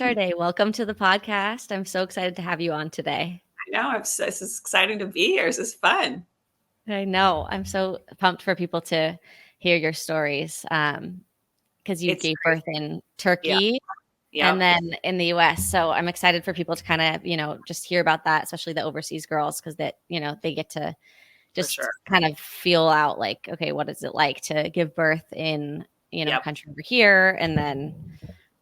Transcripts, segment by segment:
Charday. Welcome to the podcast. I'm so excited to have you on today. I know. This is exciting to be here. This is fun. I know. I'm so pumped for people to hear your stories because you It's gave birth crazy. in Yeah. Turkey and Yep. then in the US. So I'm excited for people to kind of, just hear about that, especially the overseas girls, because they get to For just sure. kind of feel out like, okay, what is it like to give birth in, a Yep. country over here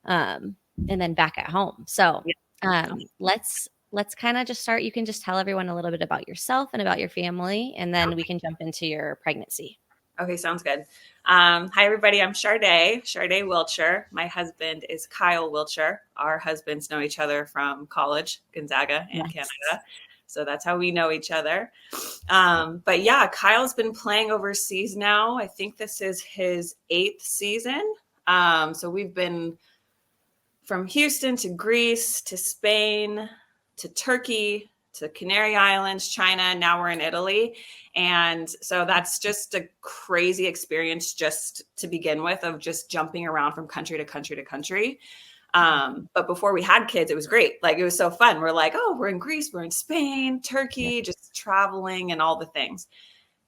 um, and then back at home. So Yep. let's kind of just start. You can just tell everyone a little bit about yourself and about your family, and then we can jump into your pregnancy. Okay. Sounds good. Hi, everybody. I'm Charday Wiltjer. My husband is Kyle Wiltjer. Our husbands know each other from college, Gonzaga in Yes. Canada. So that's how we know each other. But yeah, Kyle's been playing overseas now. I think this is his 8th season. So we've been from Houston to Greece to Spain to Turkey to Canary Islands, China. Now we're in Italy. And so that's just a crazy experience just to begin with, of just jumping around from country to country to country. But before we had kids, it was great. Like, it was so fun. We're like, oh, we're in Greece, we're in Spain, Turkey, just traveling and all the things.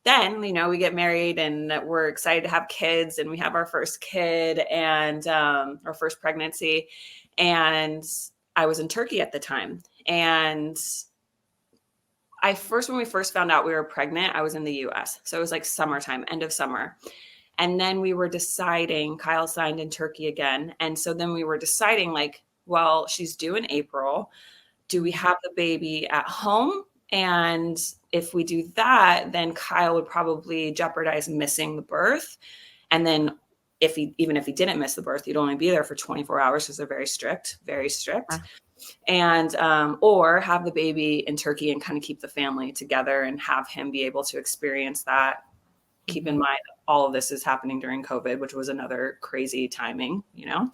Then, we get married and we're excited to have kids, and we have our first kid and our first pregnancy. And I was in Turkey at the time. And when we first found out we were pregnant, I was in the US. So it was like summertime, end of summer. And then we were deciding, Kyle signed in Turkey again. And so then we were deciding, like, well, she's due in April. Do we have the baby at home? And if we do that, then Kyle would probably jeopardize missing the birth. And then even if he didn't miss the birth, he'd only be there for 24 hours because they're very strict, very strict. And or have the baby in Turkey and kind of keep the family together and have him be able to experience that. Keep in mind, all of this is happening during COVID, which was another crazy timing, Yeah.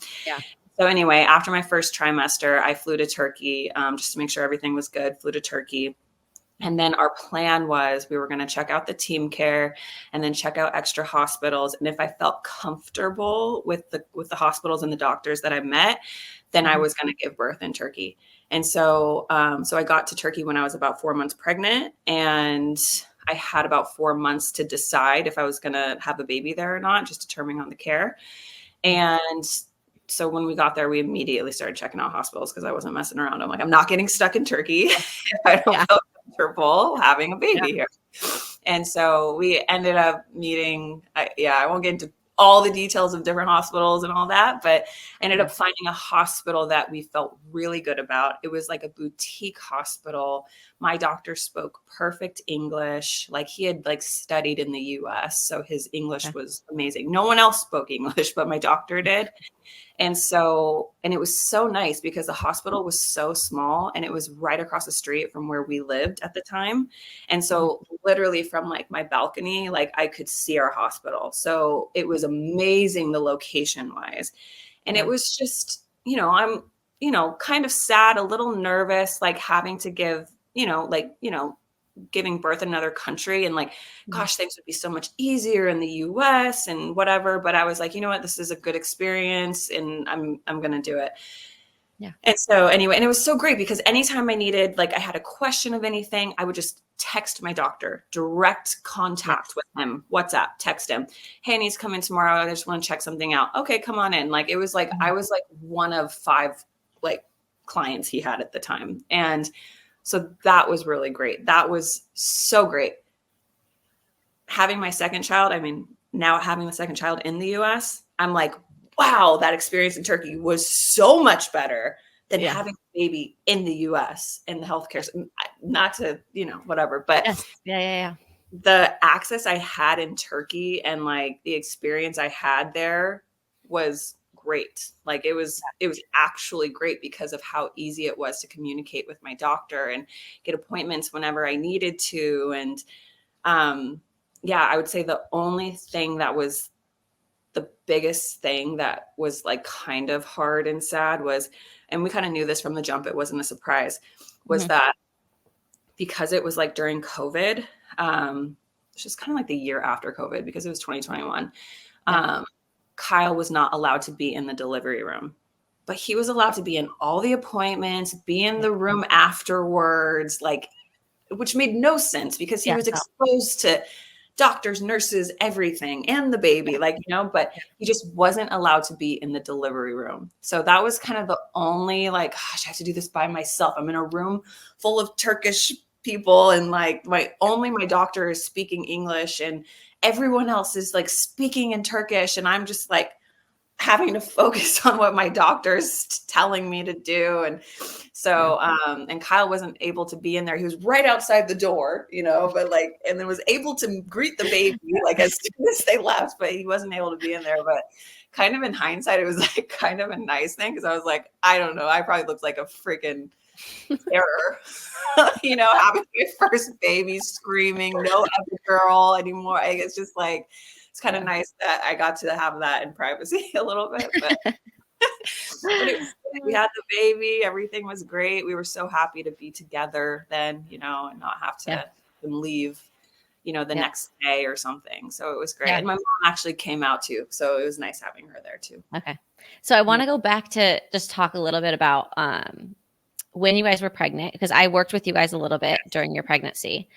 So anyway, after my first trimester, I flew to Turkey just to make sure everything was good. Flew to Turkey. And then our plan was we were going to check out the team care and then check out extra hospitals. And if I felt comfortable with the hospitals and the doctors that I met, then I was going to give birth in Turkey. And so I got to Turkey when I was about 4 months pregnant, and I had about 4 months to decide if I was going to have a baby there or not, just determining on the care. And so when we got there, we immediately started checking out hospitals because I wasn't messing around. I'm like, I'm not getting stuck in Turkey if I don't feel comfortable having a baby here. And so we ended up meeting, I won't get into all the details of different hospitals and all that, but ended up finding a hospital that we felt really good about. It was like a boutique hospital. My doctor spoke perfect English. Like, he had studied in the US, so his English was amazing. No one else spoke English, but my doctor did. And it was so nice because the hospital was so small and it was right across the street from where we lived at the time. And so literally from my balcony, I could see our hospital. So it was amazing, the location wise. And it was just, I'm, kind of sad, a little nervous, having to give, giving birth in another country, and gosh, things would be so much easier in the US and whatever. But I was like, you know what, this is a good experience and I'm going to do it. Yeah. And so anyway, and it was so great because anytime I needed, I had a question of anything, I would just text my doctor, direct contact with him, WhatsApp, text him. Hey, I need to come in tomorrow. I just want to check something out. Okay, come on in. It was I was one of 5 clients he had at the time. And so that was really great. That was so great. Having my second child, now having the second child in the US, I'm like, wow, that experience in Turkey was so much better than having a baby in the US in the healthcare. Not to, whatever, but the access I had in Turkey and the experience I had there was great. It was actually great because of how easy it was to communicate with my doctor and get appointments whenever I needed to. And I would say the only thing that was the biggest thing that was kind of hard and sad was, and we kind of knew this from the jump, it wasn't a surprise, was that because it was during COVID, it's just kind of the year after COVID because it was 2021. Kyle was not allowed to be in the delivery room. but he was allowed to be in all the appointments, be in the room afterwards, like, which made no sense because he Yeah. was No. exposed to doctors, nurses, everything, and the baby, like, but he just wasn't allowed to be in the delivery room. So that was kind of the only, like, gosh, I have to do this by myself. I'm in a room full of Turkish people, and like my doctor is speaking English, and everyone else is like speaking in Turkish, and I'm just like having to focus on what my doctor's telling me to do. And so, and Kyle wasn't able to be in there. He was right outside the door, but like, and then was able to greet the baby, like as soon as they left, but he wasn't able to be in there. But kind of in hindsight, it was like kind of a nice thing. Cause I was like, I don't know. I probably looked like a freaking terror, having my first baby screaming, no Epidural anymore. It's just like, it's kind of nice that I got to have that in privacy a little bit, but we had the baby. Everything was great. We were so happy to be together then, and not have to leave, the next day or something. So it was great. And my mom actually came out too. So it was nice having her there too. Okay. So I want to go back to just talk a little bit about when you guys were pregnant, because I worked with you guys a little bit during your pregnancy.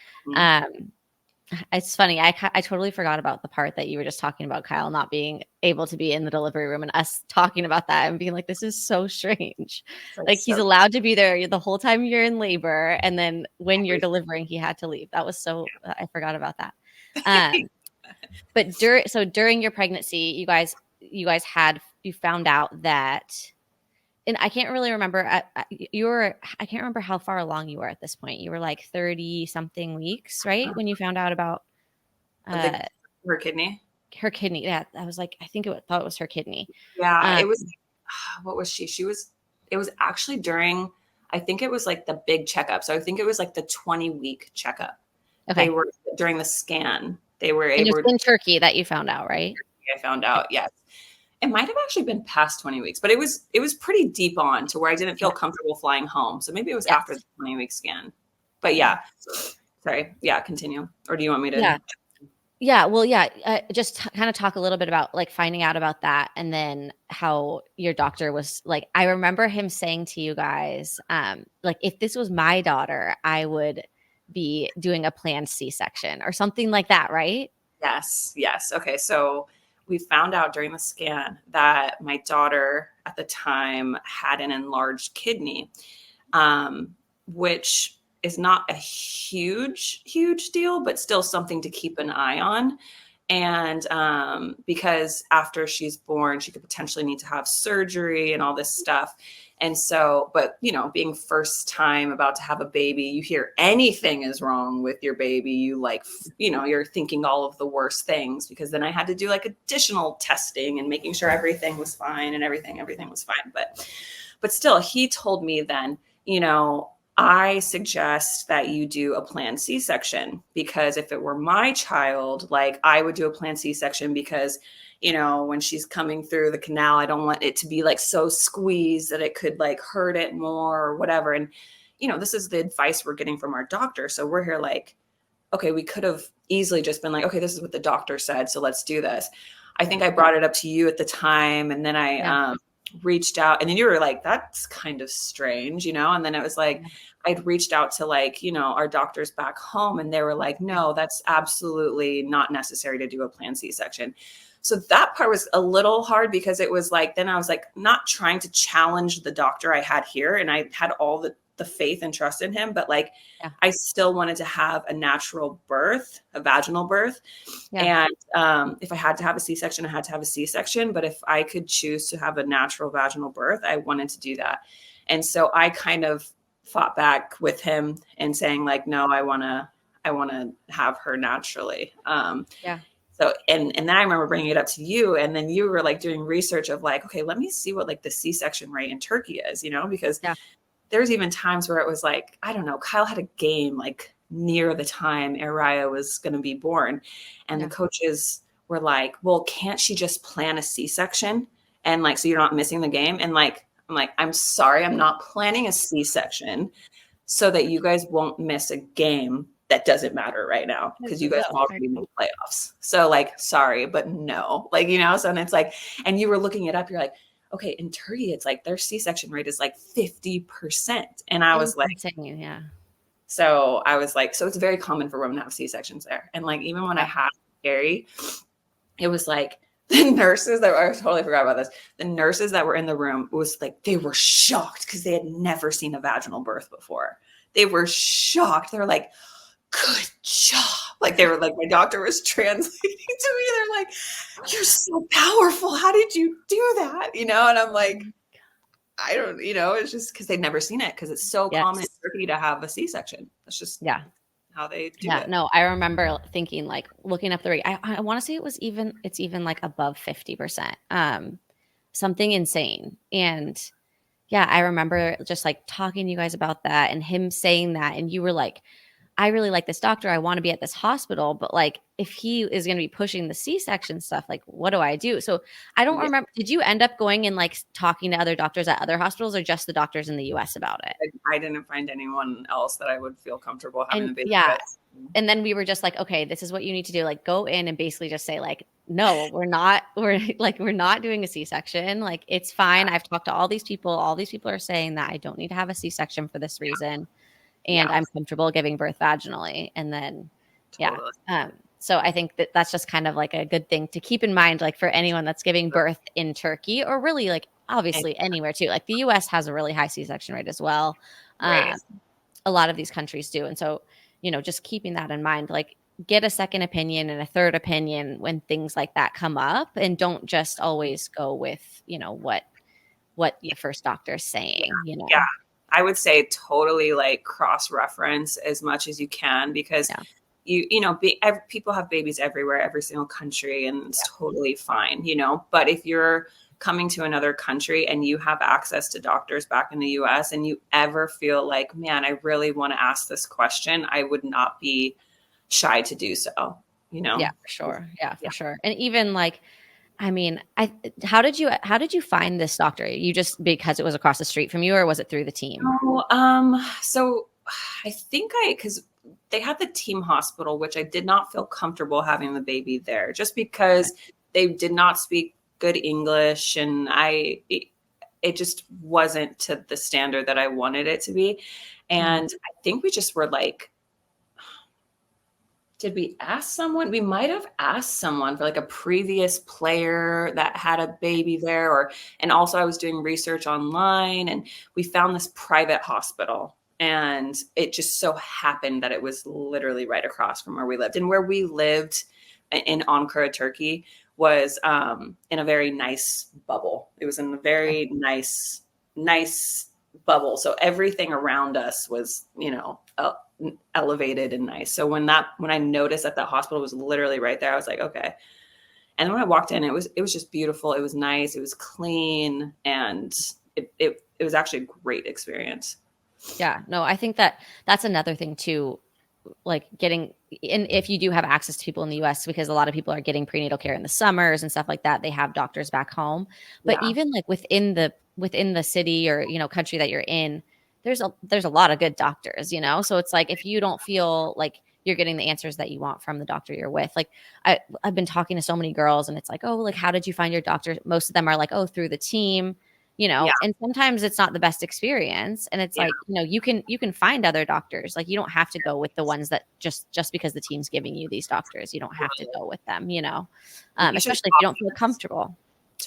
It's funny. I totally forgot about the part that you were just talking about, Kyle, not being able to be in the delivery room and us talking about that and being like, this is so strange. Like he's allowed to be there the whole time you're in labor. And then when you're delivering, he had to leave. That was so, I forgot about that. But during your pregnancy, you found out that, and I can't really remember. I can't remember how far along you were at this point. You were like 30 something weeks, right? When you found out about her kidney. Her kidney. Yeah, I was like, thought it was her kidney. Yeah, it was. What was she? It was actually during. I think it was like the big checkup. So I think it was like the 20-week checkup. Okay. They were during the scan. They were able. It was in Turkey that you found out, right? I found out. Yes. It might have actually been past 20 weeks, but it was pretty deep on to where I didn't feel comfortable flying home. So maybe it was after the 20-week scan. But yeah, sorry. Yeah, continue. Or do you want me to? Yeah. Well, just kind of talk a little bit about like finding out about that, and then how your doctor was like. I remember him saying to you guys, like, if this was my daughter, I would be doing a planned C-section or something like that, right? Yes. Okay, so we found out during the scan that my daughter at the time had an enlarged kidney, which is not a huge deal, but still something to keep an eye on. And because after she's born, she could potentially need to have surgery and all this stuff. And so, but being first time about to have a baby, you hear anything is wrong with your baby, you're thinking all of the worst things, because then I had to do like additional testing and making sure everything was fine, and everything was fine. But still, he told me then, I suggest that you do a planned C-section, because if it were my child, like I would do a planned C-section because when she's coming through the canal, I don't want it to be like so squeezed that it could like hurt it more or whatever. And, this is the advice we're getting from our doctor. So we're here like, okay, we could have easily just been like, okay, this is what the doctor said, so let's do this. I think I brought it up to you at the time, and then I reached out, and then you were like, that's kind of strange, and then it was like, I'd reached out to like, our doctors back home, and they were like, no, that's absolutely not necessary to do a planned C-section. So that part was a little hard, because it was like, then I was like not trying to challenge the doctor I had here. And I had all the faith and trust in him, but like, I still wanted to have a natural birth, a vaginal birth. And if I had to have a C-section, I had to have a C-section. But if I could choose to have a natural vaginal birth, I wanted to do that. And so I kind of fought back with him and saying like, no, I want to have her naturally. So, and then I remember bringing it up to you, and then you were like doing research of like, okay, let me see what like the C-section rate in Turkey is, because there's even times where it was like, I don't know, Kyle had a game like near the time Araya was going to be born. And the coaches were like, well, can't she just plan a C-section? And like, so you're not missing the game. And like, I'm like, I'm sorry, I'm not planning a C-section so that you guys won't miss a game that doesn't matter right now, because you guys already made playoffs. So like, sorry, but no, like, so, and it's like, and you were looking it up, you're like, okay, in Turkey, it's like their C-section rate is like 50%. And I was like, insane, yeah. so I was like, so it's very common for women to have C-sections there. And like, even when I had Gary, it was like the nurses that I totally forgot about this. The nurses that were in the room, it was like, they were shocked because they had never seen a vaginal birth before. They were shocked. They were like, good job. Like they were like, my doctor was translating to me. They're like, you're so powerful. How did you do that? You know? And I'm like, I don't, you know, it's just because they've never seen it because it's so common in Turkey to have a C-section. That's just how they do it. No, I remember thinking like looking up the rate. I want to say it's even like above 50%. Something insane. And yeah, I remember just like talking to you guys about that and him saying that. And you were like, I really like this doctor. I want to be at this hospital, but like if he is going to be pushing the C-section stuff, like what do I do? So I don't remember. Did you end up going and like talking to other doctors at other hospitals or just the doctors in the US about it? I didn't find anyone else that I would feel comfortable having a baby with. And then we were just like, okay, this is what you need to do. Like go in and basically just say like, no, we're not doing a C-section. Like it's fine. I've talked to all these people. All these people are saying that I don't need to have a C-section for this reason. And I'm comfortable giving birth vaginally. And then, so I think that that's just kind of like a good thing to keep in mind, like for anyone that's giving birth in Turkey or really like obviously anywhere too. Like the US has a really high C-section rate as well. A lot of these countries do. And so, you know, just keeping that in mind, like get a second opinion and a third opinion when things like that come up and don't just always go with, you know, what the first doctor is saying, you know? Yeah. I would say totally like cross-reference as much as you can because you know, people have babies everywhere, every single country, and it's totally fine, you know, but if you're coming to another country and you have access to doctors back in the US and you ever feel like, man, I really want to ask this question, I would not be shy to do so, you know? Yeah, for sure. Yeah, for sure. And even like, I mean, how did you find this doctor? You just because it was across the street from you, or was it through the team? So I think because they had the team hospital, which I did not feel comfortable having the baby there, just because they did not speak good English, and it just wasn't to the standard that I wanted it to be. And I think we just were like, did we ask someone? We might have asked someone for like a previous player that had a baby there, and also I was doing research online and we found this private hospital, and it just so happened that it was literally right across from where we lived. And where we lived in Ankara, Turkey was in a very nice bubble. It was in a very nice bubble. So everything around us was, you know, elevated and nice. So when I noticed that the hospital was literally right there, I was like, okay. And then when I walked in, it was just beautiful. It was nice. It was clean. And it was actually a great experience. Yeah, no, I think that's another thing too, like getting in, if you do have access to people in the US, because a lot of people are getting prenatal care in the summers and stuff like that, they have doctors back home. But even like within the city or, you know, country that you're in, there's a lot of good doctors, you know? So it's like, if you don't feel like you're getting the answers that you want from the doctor you're with, like I've been talking to so many girls and it's like, oh, like, how did you find your doctor? Most of them are like, oh, through the team, you know, and sometimes it's not the best experience. And it's like, you know, you can find other doctors. Like you don't have to go with the ones that just because the team's giving you these doctors, you don't have to go with them, you know, especially if you don't feel comfortable.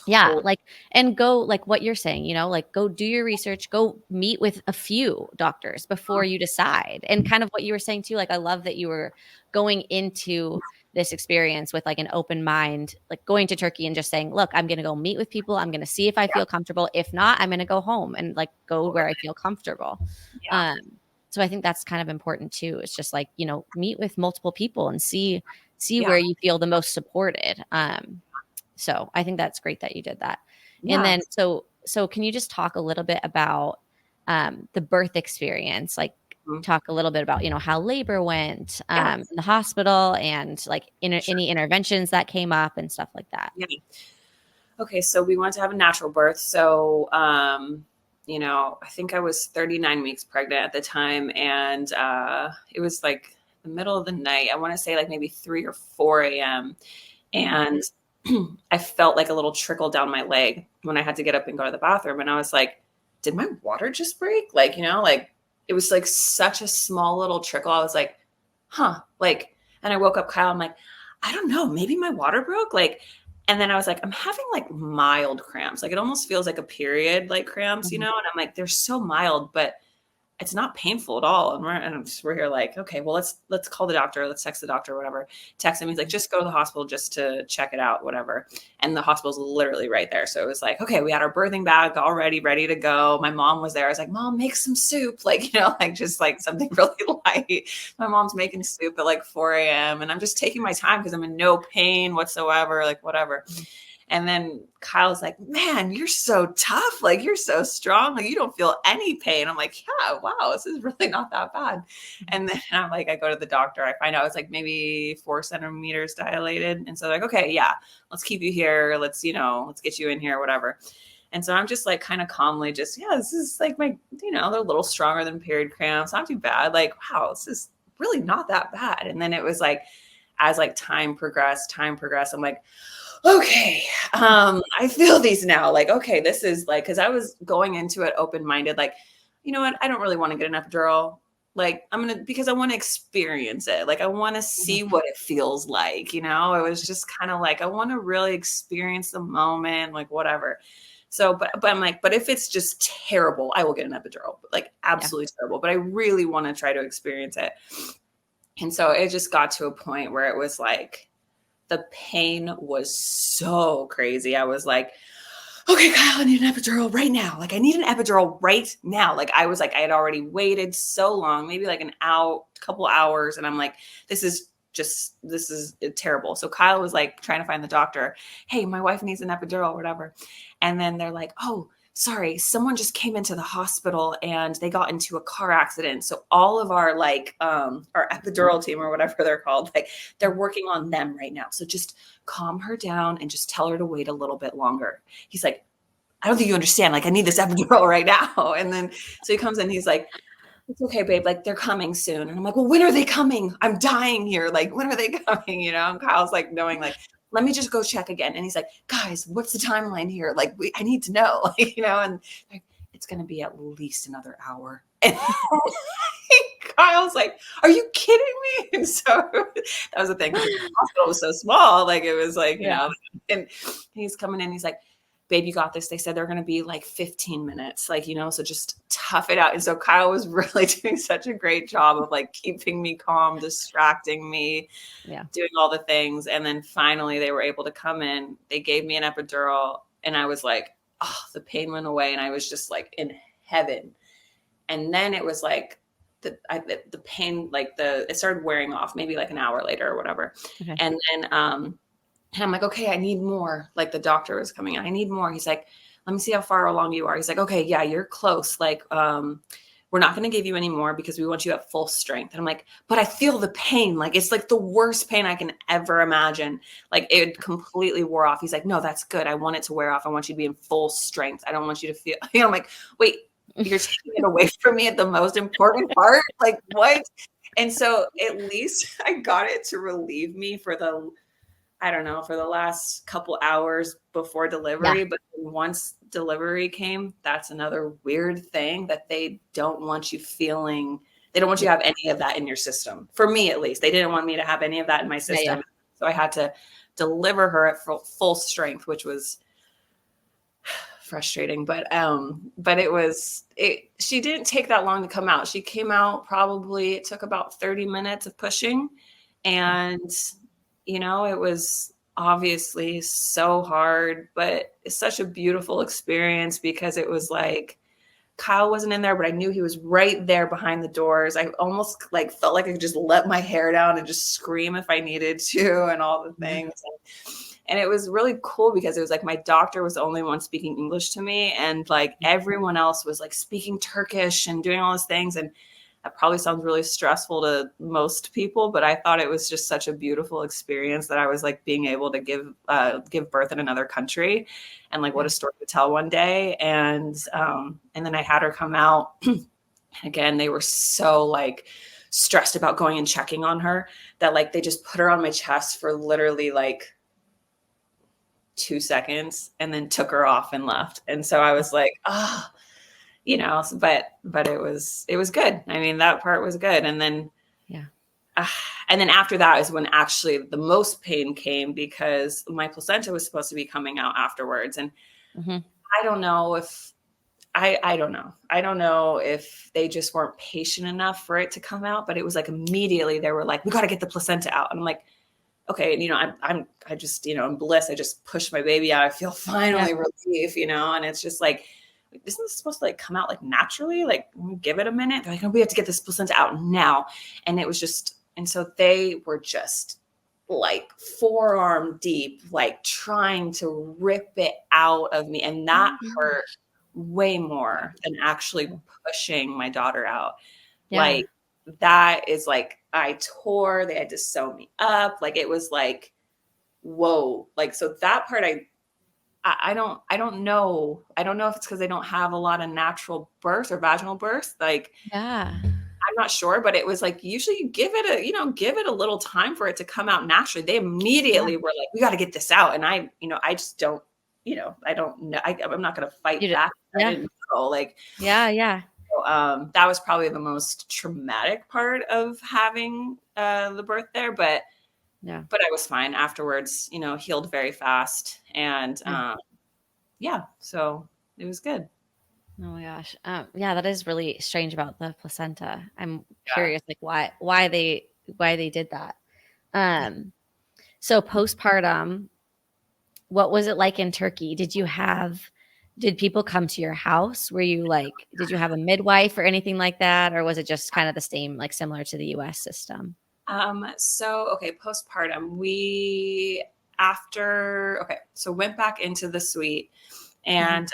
Yeah. Like, and go like what you're saying, you know, like go do your research, go meet with a few doctors before you decide. And kind of what you were saying too, like, I love that you were going into this experience with like an open mind, like going to Turkey and just saying, look, I'm going to go meet with people. I'm going to see if I feel comfortable. If not, I'm going to go home and like go where I feel comfortable. So I think that's kind of important too. It's just like, you know, meet with multiple people and see where you feel the most supported. So I think that's great that you did that. And then, so can you just talk a little bit about the birth experience? Like talk a little bit about, you know, how labor went in the hospital and like any interventions that came up and stuff like that. Yeah. Okay. So we wanted to have a natural birth. So, you know, I think I was 39 weeks pregnant at the time, and it was like the middle of the night. I want to say like maybe 3 or 4 a.m. And I felt like a little trickle down my leg when I had to get up and go to the bathroom. And I was like, did my water just break? Like, like it was like such a small little trickle. I was like, huh, like, and I woke up Kyle. I'm like, I don't know, maybe my water broke. Like, and then I was like, I'm having like mild cramps. Like it almost feels like a period, like cramps, Mm-hmm. and I'm like, they're so mild, but it's not painful at all. And we're here like, okay, well, let's call the doctor. Let's text the doctor, whatever. Text him. He's like, just go to the hospital just to check it out, whatever. And the hospital's literally right there. So it was like, okay, we had our birthing bag already ready to go. My mom was there. I was like, Mom, make some soup. Like, like just like something really light. My mom's making soup at like 4 a.m. And I'm just taking my time because I'm in no pain whatsoever, like whatever. And then Kyle's like, man, you're so tough. Like, you're so strong. Like, you don't feel any pain. I'm like, yeah, wow, this is really not that bad. And then I'm like, I go to the doctor. I find out it's like maybe 4 centimeters dilated. And so they're like, okay, yeah, let's keep you here. Let's get you in here, whatever. And so I'm just like kind of calmly just, yeah, this is like my, they're a little stronger than period cramps. Not too bad. Like, wow, this is really not that bad. And then it was like, as like time progressed, I'm like, okay, I feel these now. Like, okay, this is like, because I was going into it open-minded, like, you know what? I don't really want to get an epidural. Like, because I want to experience it. Like, I want to see what it feels like, It was just kind of like, I want to really experience the moment, like whatever. So, but I'm like, but if it's just terrible, I will get an epidural, like absolutely terrible. But I really want to try to experience it. And so it just got to a point where it was like, the pain was so crazy. I was like, okay, Kyle, I need an epidural right now. Like, I need an epidural right now. Like, I was like, I had already waited so long, maybe like couple hours. And I'm like, this is terrible. So Kyle was like trying to find the doctor. Hey, my wife needs an epidural or whatever. And then they're like, oh, sorry, someone just came into the hospital and they got into a car accident. So all of our our epidural team or whatever they're called, like they're working on them right now. So just calm her down and just tell her to wait a little bit longer. He's like, I don't think you understand. Like, I need this epidural right now. And then so he comes in, he's like, it's okay, babe. Like, they're coming soon. And I'm like, well, when are they coming? I'm dying here. Like, when are they coming? And Kyle's like knowing like, let me just go check again. And he's like, guys, what's the timeline here? Like, I need to know, like, and like, it's going to be at least another hour. And Kyle's like, are you kidding me? And so that was the thing. The hospital was so small. Like, it was like, and he's coming in. He's like, babe, you got this. They said they're going to be like 15 minutes, like, so just tough it out. And so Kyle was really doing such a great job of like keeping me calm, distracting me, doing all the things. And then finally they were able to come in. They gave me an epidural and I was like, oh, the pain went away. And I was just like in heaven. And then it was like, the pain, like it started wearing off maybe like an hour later or whatever. Okay. And then, and I'm like, okay, I need more. Like the doctor was coming in. I need more. He's like, let me see how far along you are. He's like, okay, yeah, you're close. Like, we're not going to give you any more because we want you at full strength. And I'm like, but I feel the pain. Like, it's like the worst pain I can ever imagine. Like, it completely wore off. He's like, no, that's good. I want it to wear off. I want you to be in full strength. I don't want you to feel, I'm like, wait, you're taking it away from me at the most important part? Like, what? And so at least I got it to relieve me for the last couple hours before delivery. Yeah. But once delivery came, that's another weird thing that they don't want you feeling. They don't want you to have any of that in your system. For me, at least, they didn't want me to have any of that in my system. Yeah. So I had to deliver her at full strength, which was frustrating. But she didn't take that long to come out. She came out probably, it took about 30 minutes of pushing. And it was obviously so hard, but it's such a beautiful experience because it was like Kyle wasn't in there, but I knew he was right there behind the doors. I almost like felt like I could just let my hair down and just scream if I needed to and all the things. And it was really cool because it was like my doctor was the only one speaking English to me. And like everyone else was like speaking Turkish and doing all those things. And that probably sounds really stressful to most people, but I thought it was just such a beautiful experience that I was like being able to give birth in another country, and like what a story to tell one day. And then I had her come out. Again, they were so like stressed about going and checking on her that like they just put her on my chest for literally like 2 seconds and then took her off and left. And so I was like, oh, but it was good. I mean, that part was good. And then, and then after that is when actually the most pain came, because my placenta was supposed to be coming out afterwards. And I don't know if, I don't know. I don't know if they just weren't patient enough for it to come out, but it was like immediately they were like, we got to get the placenta out. And I'm like, okay. And, I just, in bliss, I just pushed my baby out. I feel finally relief, and it's just like, isn't this supposed to like come out like naturally? Like, give it a minute. They're like, no, we have to get this placenta out now. And it was just, and so they were just like forearm deep, like trying to rip it out of me. And that hurt way more than actually pushing my daughter out. Like, that is like, I tore, they had to sew me up. Like, it was like, whoa. Like, so that part, I don't know. I don't know if it's because they don't have a lot of natural births or vaginal births. Like, I'm not sure, but it was like, usually you give it a little time for it to come out naturally. They immediately were like, we got to get this out. And I just don't, I don't know. I'm not going to fight back. I didn't know. Like, so, that was probably the most traumatic part of having the birth there, but I was fine afterwards, healed very fast. And so it was good. Oh my gosh. That is really strange about the placenta. I'm curious, like why they did that. So postpartum, what was it like in Turkey? Did people come to your house? Did you have a midwife or anything like that? Or was it just kind of the same, like similar to the US system? So postpartum, so went back into the suite, and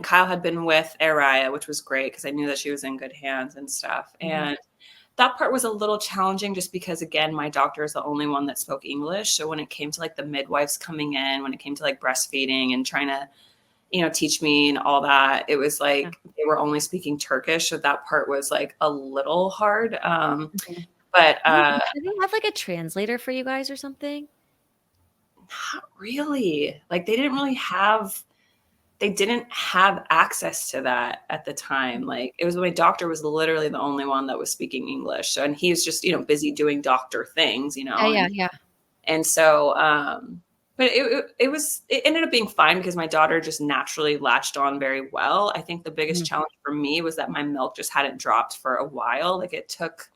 Kyle had been with Araya, which was great because I knew that she was in good hands and stuff. And that part was a little challenging just because, again, my doctor is the only one that spoke English. So when it came to like the midwives coming in, when it came to like breastfeeding and trying to, teach me and all that, it was like they were only speaking Turkish. So that part was like a little hard. But did they have like a translator for you guys or something? Not really. Like they didn't have access to that at the time. Like it was my doctor was literally the only one that was speaking English. So, and he was just, busy doing doctor things, And so, but it ended up being fine because my daughter just naturally latched on very well. I think the biggest challenge for me was that my milk just hadn't dropped for a while. Like it took,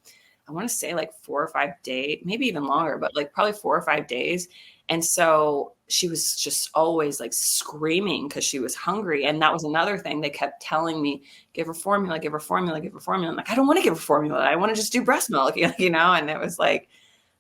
I want to say like 4 or 5 days, maybe even longer, but like probably 4 or 5 days. And so she was just always like screaming because she was hungry. And that was another thing. They kept telling me, give her formula, give her formula, give her formula. I'm like, I don't want to give her formula. I want to just do breast milk, And it was like,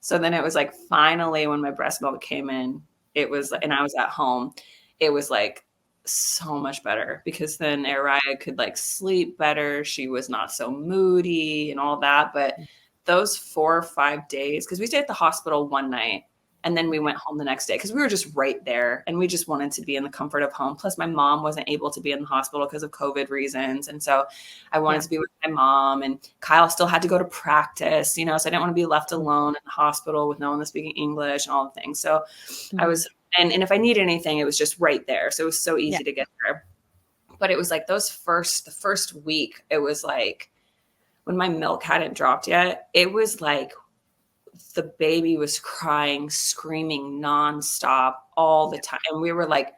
so then it was like, finally, when my breast milk came in, and I was at home, it was like so much better because then Araya could like sleep better. She was not so moody and all that. But those 4 or 5 days, because we stayed at the hospital one night and then we went home the next day because we were just right there and we just wanted to be in the comfort of home. Plus my mom wasn't able to be in the hospital because of COVID reasons. And so I wanted to be with my mom, and Kyle still had to go to practice, so I didn't want to be left alone in the hospital with no one that's speaking English and all the things. So I was, and if I needed anything, it was just right there. So it was so easy to get there. But it was like the first week, it was like, when my milk hadn't dropped yet, it was like the baby was crying, screaming nonstop all the time. And we were like,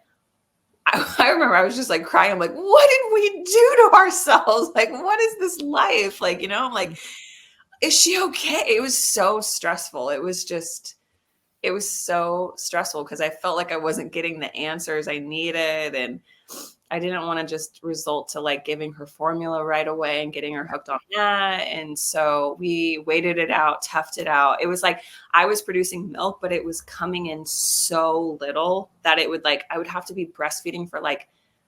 I remember I was just like crying. I'm like, what did we do to ourselves? Like, what is this life? Like, I'm like, is she okay? It was so stressful. It was so stressful because I felt like I wasn't getting the answers I needed. And I didn't want to just result to like giving her formula right away and getting her hooked on that. And so we waited it out, toughed it out. It was like I was producing milk, but it was coming in so little that it would like, I would have to be breastfeeding for like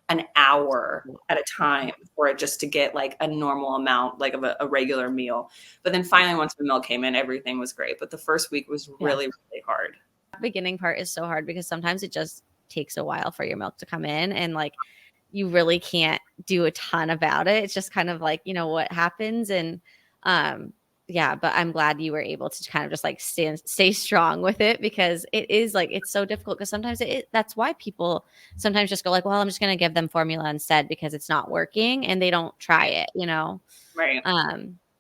an hour at a time for it just to get like a normal amount, like of a regular meal. But then finally, once the milk came in, everything was great. But the first week was really, really hard. The beginning part is so hard because sometimes it just takes a while for your milk to come in, and like, you really can't do a ton about it. It's just kind of like, what happens. And yeah, but I'm glad you were able to kind of just like stay strong with it, because it is like, it's so difficult, because sometimes that's why people sometimes just go like, well, I'm just going to give them formula instead because it's not working, and they don't try it, Right.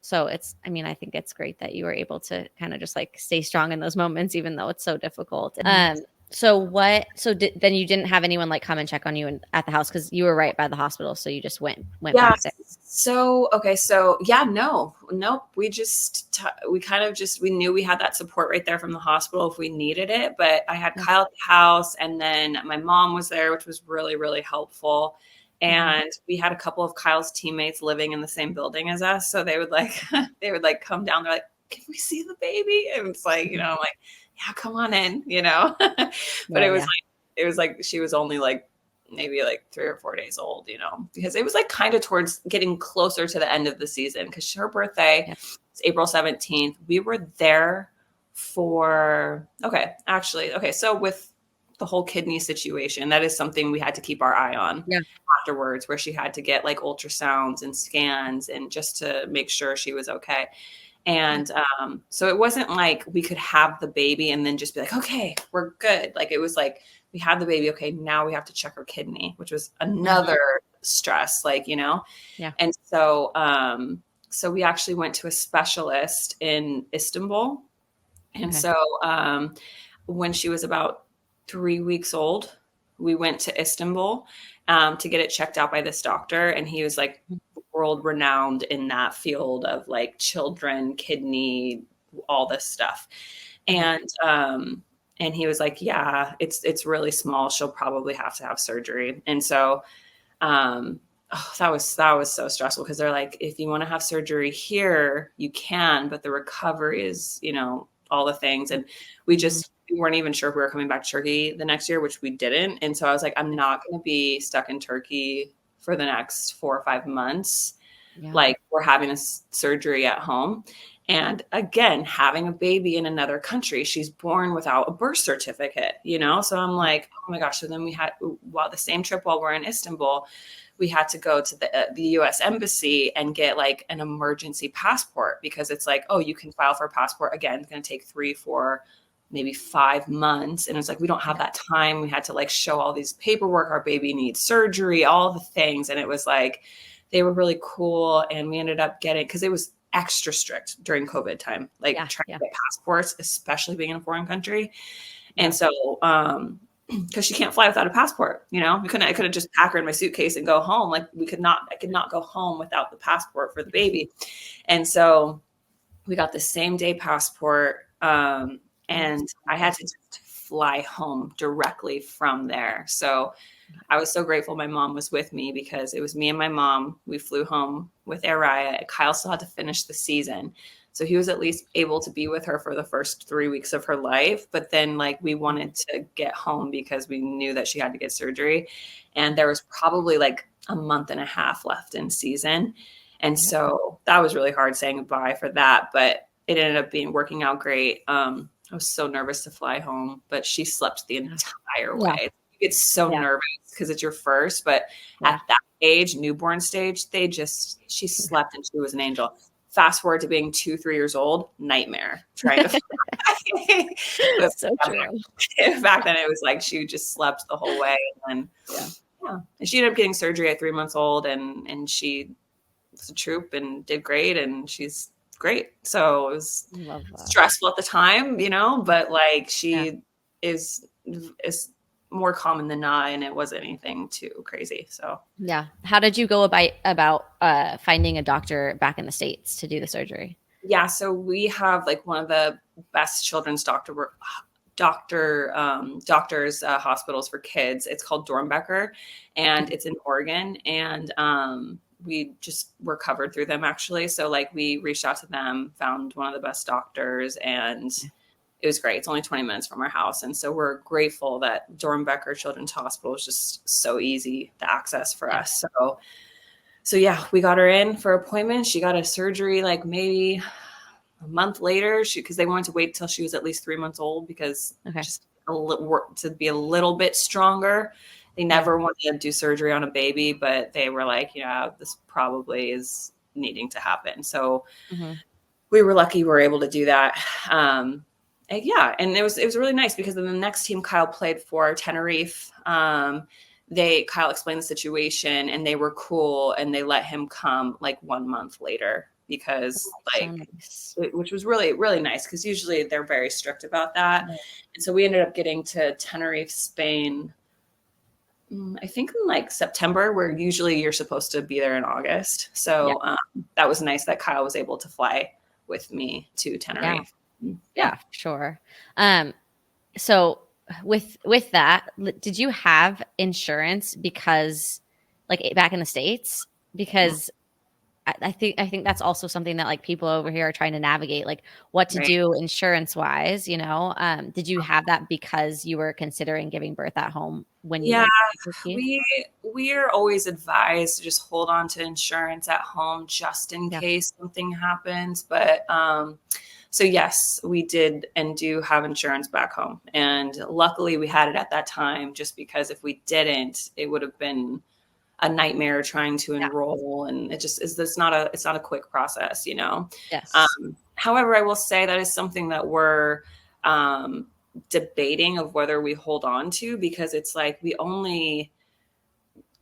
So I mean, I think it's great that you were able to kind of just like stay strong in those moments, even though it's so difficult. Then you didn't have anyone like come and check on you at the house, because you were right by the hospital. So you just went Yeah. back there. So, okay. So yeah, nope. We we knew we had that support right there from the hospital if we needed it. But I had Kyle at the house, and then my mom was there, which was really, really helpful. And we had a couple of Kyle's teammates living in the same building as us. So they would like come down. They're like, can we see the baby? And it's like, I'm like, yeah, come on in, but it was like, she was only like, maybe like 3 or 4 days old, because it was like kind of towards getting closer to the end of the season, because her birthday is April 17th. We were there for, so with the whole kidney situation, that is something we had to keep our eye on afterwards, where she had to get like ultrasounds and scans, and just to make sure she was okay. And so it wasn't like we could have the baby and then just be like, okay, we're good. Like, it was like, we had the baby. Okay, now we have to check her kidney, which was another stress, Yeah. And so, so we actually went to a specialist in Istanbul. And so, when she was about 3 weeks old, we went to Istanbul, to get it checked out by this doctor. And he was like world renowned in that field of like children, kidney, all this stuff. And he was like, yeah, it's really small. She'll probably have to have surgery. And so, that was so stressful, because they're like, if you want to have surgery here, you can, but the recovery is, all the things. And we weren't even sure if we were coming back to Turkey the next year, which we didn't. And so I was like, I'm not going to be stuck in Turkey for the next 4 or 5 months. Yeah. Like, we're having a surgery at home. And again, having a baby in another country, she's born without a birth certificate, So I'm like, oh my gosh. So then we had, the same trip while we're in Istanbul, we had to go to the U.S. embassy and get like an emergency passport, because it's like, oh, you can file for a passport. Again, it's going to take 3, 4, maybe 5 months. And it's like, we don't have that time. We had to like show all these paperwork. Our baby needs surgery, all the things. And it was like, they were really cool. And we ended up getting, because it was extra strict during COVID time, like trying to get passports, especially being in a foreign country. And so, because she can't fly without a passport, I couldn't just pack her in my suitcase and go home. Like, I could not go home without the passport for the baby. And so we got the same day passport. And I had to just fly home directly from there. So I was so grateful my mom was with me, because it was me and my mom. We flew home with Araya. Kyle still had to finish the season, so he was at least able to be with her for the first 3 weeks of her life. But then like, we wanted to get home because we knew that she had to get surgery. And there was probably like a month and a half left in season. And so that was really hard saying goodbye for that, but it ended up working out great. I was so nervous to fly home, but she slept the entire way. You get so nervous because it's your first, but at that age, newborn stage, she slept and she was an angel. Fast forward to being 2, 3 years old, nightmare trying to fly. So true. Back then it was like, she just slept the whole way. And and she ended up getting surgery at 3 months old, and she was a troop and did great, and she's great. So it was stressful at the time, but like, she is more common than not, and it wasn't anything too crazy. So how did you go about finding a doctor back in the States to do the surgery? So we have like one of the best children's doctors, hospitals for kids. It's called Dornbecker, and it's in Oregon. And we just were covered through them, actually. So like, we reached out to them, found one of the best doctors, and it was great. It's only 20 minutes from our house. And so we're grateful that Dornbecker Children's Hospital is just so easy to access for us. So we got her in for appointment. She got a surgery like maybe a month later, because they wanted to wait till she was at least 3 months old, because just to be a little bit stronger. They never wanted to do surgery on a baby, but they were like, this probably is needing to happen. So we were lucky we were able to do that. And yeah, and it was really nice because then the next team Kyle played for, Tenerife, Kyle explained the situation and they were cool and they let him come like 1 month later because like, So nice. which was really, really nice because usually they're very strict about that. Right. And so we ended up getting to Tenerife, Spain, I think in like September, where usually you're supposed to be there in August. So that was nice that Kyle was able to fly with me to Tenerife. Yeah, sure. So with that, did you have insurance because like back in the States? Because I think that's also something that like people over here are trying to navigate, like what to do insurance wise, you know. Did you have that because you were considering giving birth at home when you went to Turkey? We are always advised to just hold on to insurance at home just in case something happens. But so yes, we did and do have insurance back home. And luckily we had it at that time, just because if we didn't, it would have been a nightmare trying to enroll. And it just is, it's not a quick process, you know? Yes. However, I will say that is something that we're debating of whether we hold on to, because it's like we only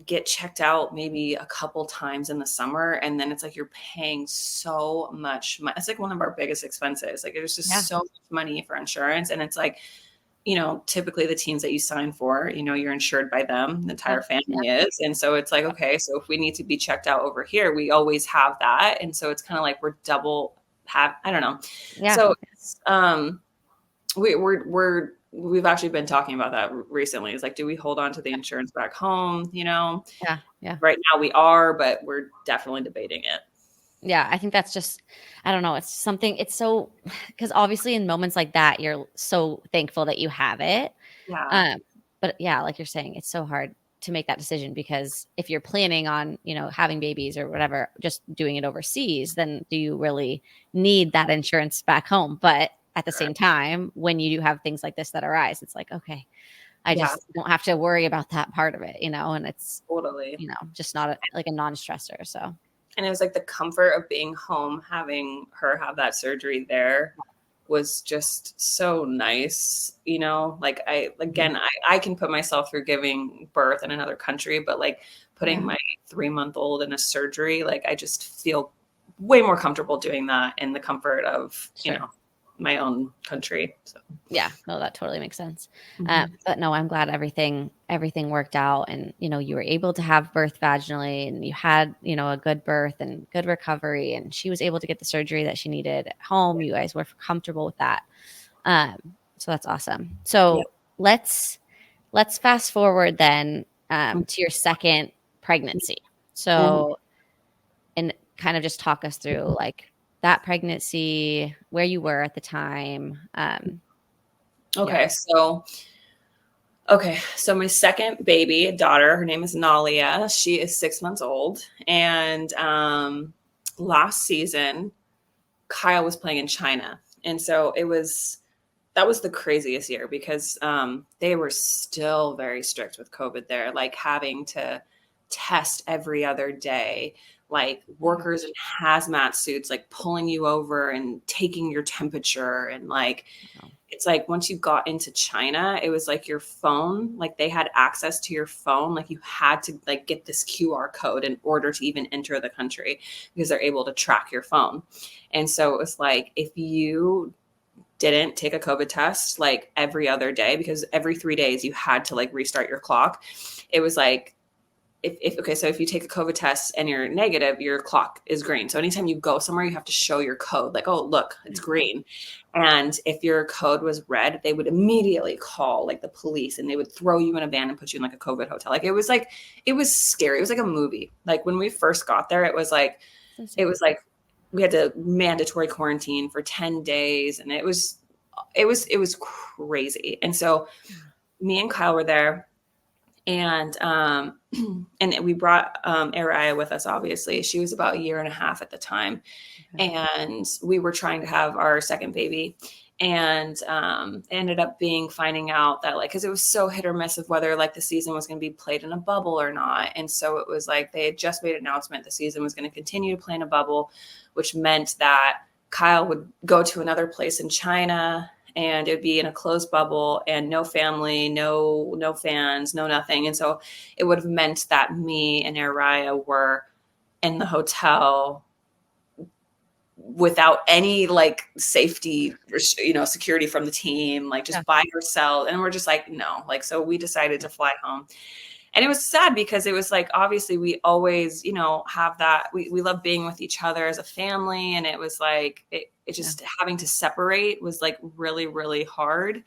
get checked out maybe a couple times in the summer, and then it's like you're paying so much money. It's like one of our biggest expenses. Like there's just so much money for insurance, and it's like, you know, typically the teams that you sign for, you know, you're insured by them, the entire family is. And so it's like, okay, so if we need to be checked out over here, we always have that. And so it's kind of like we're I don't know. Yeah. So it's, we've actually been talking about that recently. It's like, do we hold on to the insurance back home? You know? Yeah. Right now we are, but we're definitely debating it. Yeah, I think that's just, I don't know. It's something, it's so, because obviously in moments like that, you're so thankful that you have it. Yeah. But yeah, like you're saying, it's so hard to make that decision, because if you're planning on, you know, having babies or whatever, just doing it overseas, then do you really need that insurance back home? But at the same time, when you do have things like this that arise, it's like, okay, I just don't have to worry about that part of it, you know, and it's totally, you know, just not like a non-stressor. So. And it was like the comfort of being home, having her have that surgery there was just so nice. You know, like I can put myself through giving birth in another country, but like putting my 3-month-old in a surgery, like I just feel way more comfortable doing that in the comfort of, you know, my own country. So yeah, no, that totally makes sense. But no, I'm glad everything worked out, and you know, you were able to have birth vaginally, and you had, you know, a good birth and good recovery, and she was able to get the surgery that she needed at home. You guys were comfortable with that. So that's awesome. So let's fast forward then to your second pregnancy. So and kind of just talk us through like that pregnancy, where you were at the time. So my second baby, daughter, her name is Nalia. She is 6 months old. And last season, Kyle was playing in China. And so that was the craziest year, because they were still very strict with COVID there, like having to test every other day, like workers in hazmat suits, like pulling you over and taking your temperature. And like, it's like once you got into China, it was like your phone, like they had access to your phone. Like you had to like get this QR code in order to even enter the country, because they're able to track your phone. And so it was like, if you didn't take a COVID test like every other day, because every 3 days you had to like restart your clock, it was like, so if you take a COVID test and you're negative, your clock is green. So anytime you go somewhere, you have to show your code, like, oh, look, it's green. And if your code was red, they would immediately call like the police, and they would throw you in a van and put you in like a COVID hotel. Like it was scary. It was like a movie. Like when we first got there, it was like we had to mandatory quarantine for 10 days. And it was crazy. And so me and Kyle were there. And we brought Ariah with us, obviously. She was about 1.5 years at the time. And we were trying to have our second baby. And ended up finding out that like, because it was so hit or miss of whether like the season was going to be played in a bubble or not. And so it was like they had just made an announcement the season was going to continue to play in a bubble, which meant that Kyle would go to another place in China, and it'd be in a closed bubble and no family, no fans, no nothing. And so it would have meant that me and Araya were in the hotel without any like safety, security from the team, like just by ourselves. And we're just like, no, like, so we decided to fly home. And it was sad because it was like, obviously we always, have that, we love being with each other as a family. And it was like, it just having to separate was like really, really hard.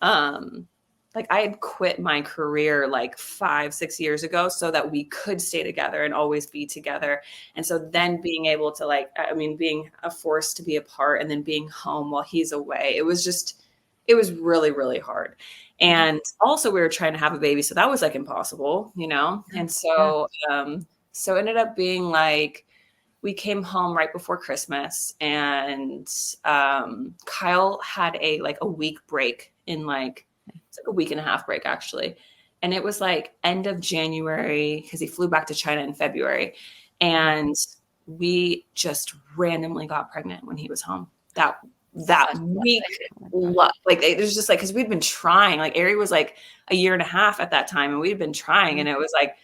Like I had quit my career like 5-6 years ago so that we could stay together and always be together. And so then being able to being a force to be apart and then being home while he's away, it was really, really hard. And also we were trying to have a baby. So that was like impossible, And so, so it ended up being like, we came home right before Christmas, and Kyle had a week break it's like a week and a half break actually. And it was like end of January because he flew back to China in February. And we just randomly got pregnant when he was home that week. Like it was just like, because we'd been trying, like Ari was like a year and a halch at that time, and we'd been trying, and it was like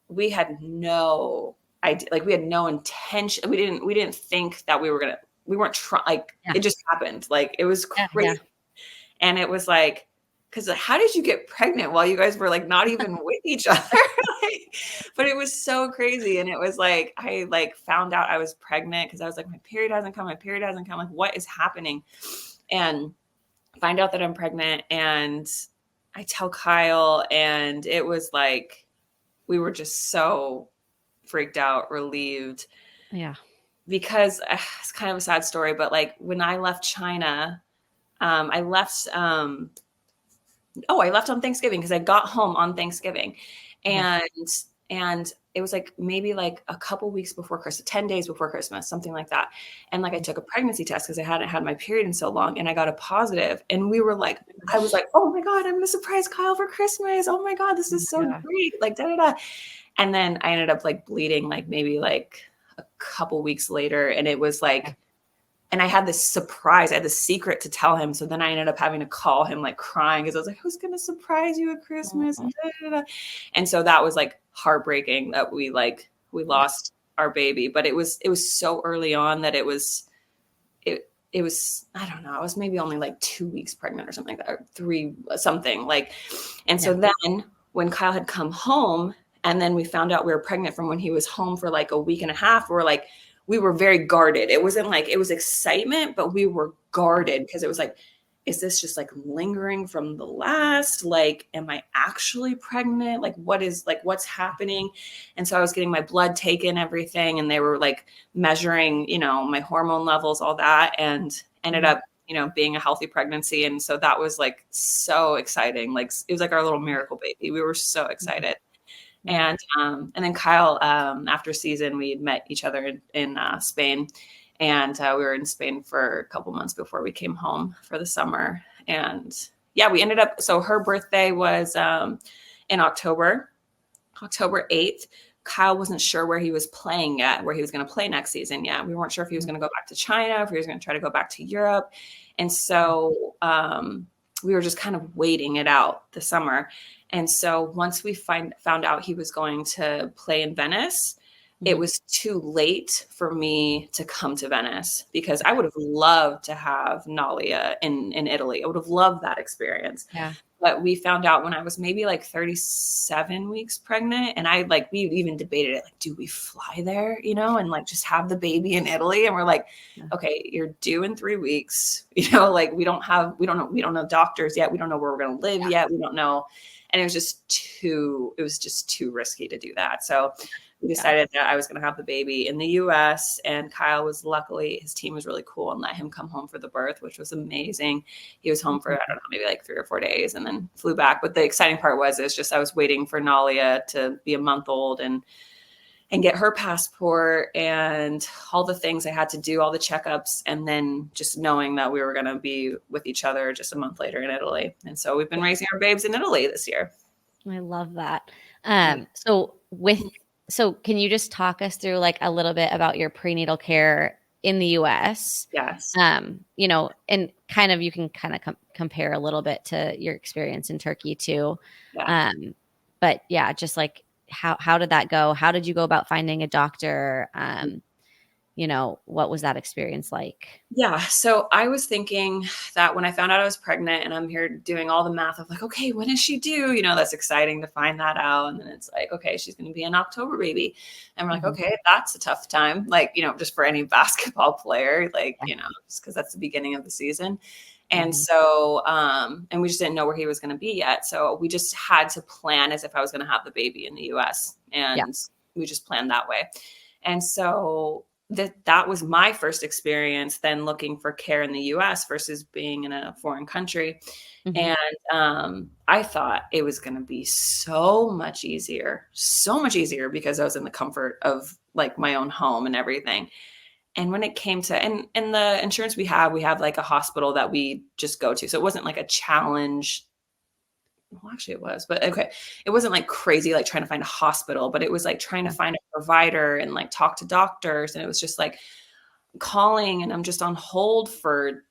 we had no idea, like we had no intention. We didn't think that we weren't trying, it just happened. Like it was crazy. And it was like, because how did you get pregnant while you guys were like not even with each other? But it was so crazy. And it was like, I like found out I was pregnant because I was like, my period hasn't come. Like, what is happening? And find out that I'm pregnant. And I tell Kyle, and it was like, we were just so freaked out, relieved. Yeah. Because it's kind of a sad story, but like when I left China, I left on Thanksgiving because I got home on Thanksgiving, and it was like maybe like a couple weeks before Christmas, 10 days before Christmas, something like that. And like I took a pregnancy test because I hadn't had my period in so long, and I got a positive. And we were like, I was like, oh my God, I'm going to surprise Kyle for Christmas. Oh my God, this is so great. Like da da da. And then I ended up like bleeding, like maybe like a couple weeks later, and it was like. And I had this surprise. I had this secret to tell him. So then I ended up having to call him like crying because I was like, who's going to surprise you at Christmas? And so that was like heartbreaking that we lost our baby. But it was so early on that it was, I don't know, I was maybe only like 2 weeks pregnant or something like that, or 3 something like. And so then when Kyle had come home, and then we found out we were pregnant from when he was home for like a week and a half, we were very guarded. It wasn't like, it was excitement, but we were guarded because it was like, is this just like lingering from the last? Like, am I actually pregnant? Like, what's happening? And so I was getting my blood taken, everything. And they were like measuring, my hormone levels, all that, and ended up, being a healthy pregnancy. And so that was like so exciting. Like, it was like our little miracle baby. We were so excited. And then Kyle, after season, we had met each other in Spain, and we were in Spain for a couple months before we came home for the summer. And we ended up, so her birthday was in October 8th. Kyle wasn't sure where he was playing yet, where he was going to play next season yet. We weren't sure if he was going to go back to China, if he was going to try to go back to Europe. And so we were just kind of waiting it out the summer. And so once we found out he was going to play in Venice, it was too late for me to come to Venice because I would have loved to have Nalia in Italy. I would have loved that experience. Yeah. But we found out when I was maybe like 37 weeks pregnant, and we even debated it, like, do we fly there, and like just have the baby in Italy? And we're like, okay, you're due in 3 weeks, like we don't know doctors yet. We don't know where we're going to live yet. We don't know. And it was just too risky to do that. So we decided that I was going to have the baby in the US, and Kyle was, luckily his team was really cool and let him come home for the birth, which was amazing. He was home for, I don't know, maybe like 3 or 4 days and then flew back. But the exciting part was, I was waiting for Nalia to be a month old and get her passport and all the things I had to do, all the checkups, and then just knowing that we were going to be with each other just a month later in Italy. And so we've been raising our babes in Italy this year. I love that. So can you just talk us through like a little bit about your prenatal care in the US. Yes. You know, and kind of, you can kind of compare a little bit to your experience in Turkey too. Yeah. But yeah, just like how did that go? How did you go about finding a doctor? You know, what was that experience like? Yeah. So I was thinking that when I found out I was pregnant and I'm here doing all the math of like, okay, when is she due? You know, that's exciting to find that out. And then it's like, okay, she's going to be an October baby. And we're like, okay, that's a tough time. Like, you know, just for any basketball player, like, you know, just because that's the beginning of the season. And so, and we just didn't know where he was going to be yet. So we just had to plan as if I was going to have the baby in the US. And we just planned that way. And so that was my first experience then looking for care in the US versus being in a foreign country. And I thought it was going to be so much easier because I was in the comfort of like my own home and everything. And when it came to, and the insurance we have like a hospital that we just go to. So it wasn't like a challenge. Well, actually it was, but okay. It wasn't like crazy, like trying to find a hospital, but it was like trying to find a provider and like talk to doctors. And it was just like calling, and I'm just on hold for,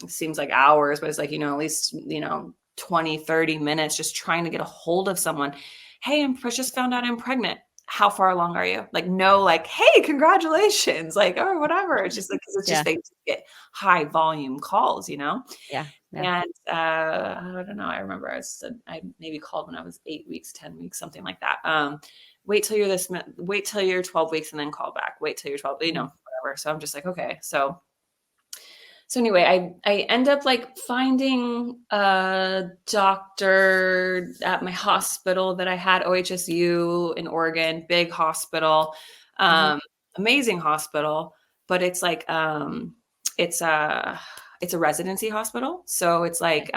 it seems like hours, but it's like, you know, at least, you know, 20, 30 minutes, just trying to get a hold of someone. Hey, I just found out I'm pregnant. How far along are you? Like, no, like, hey, congratulations. Like, or whatever. It's just like, cause it's just, they get high volume calls, you know? Yeah. And I don't know. I remember I maybe called when I was 8 weeks, 10 weeks, something like that. Wait till you're 12 weeks and then call back. Wait till you're 12, you know, whatever. So I'm just like, okay. So anyway, I end up like finding a doctor at my hospital that I had, OHSU in Oregon, big hospital, amazing hospital, but it's like, it's a residency hospital. So it's like,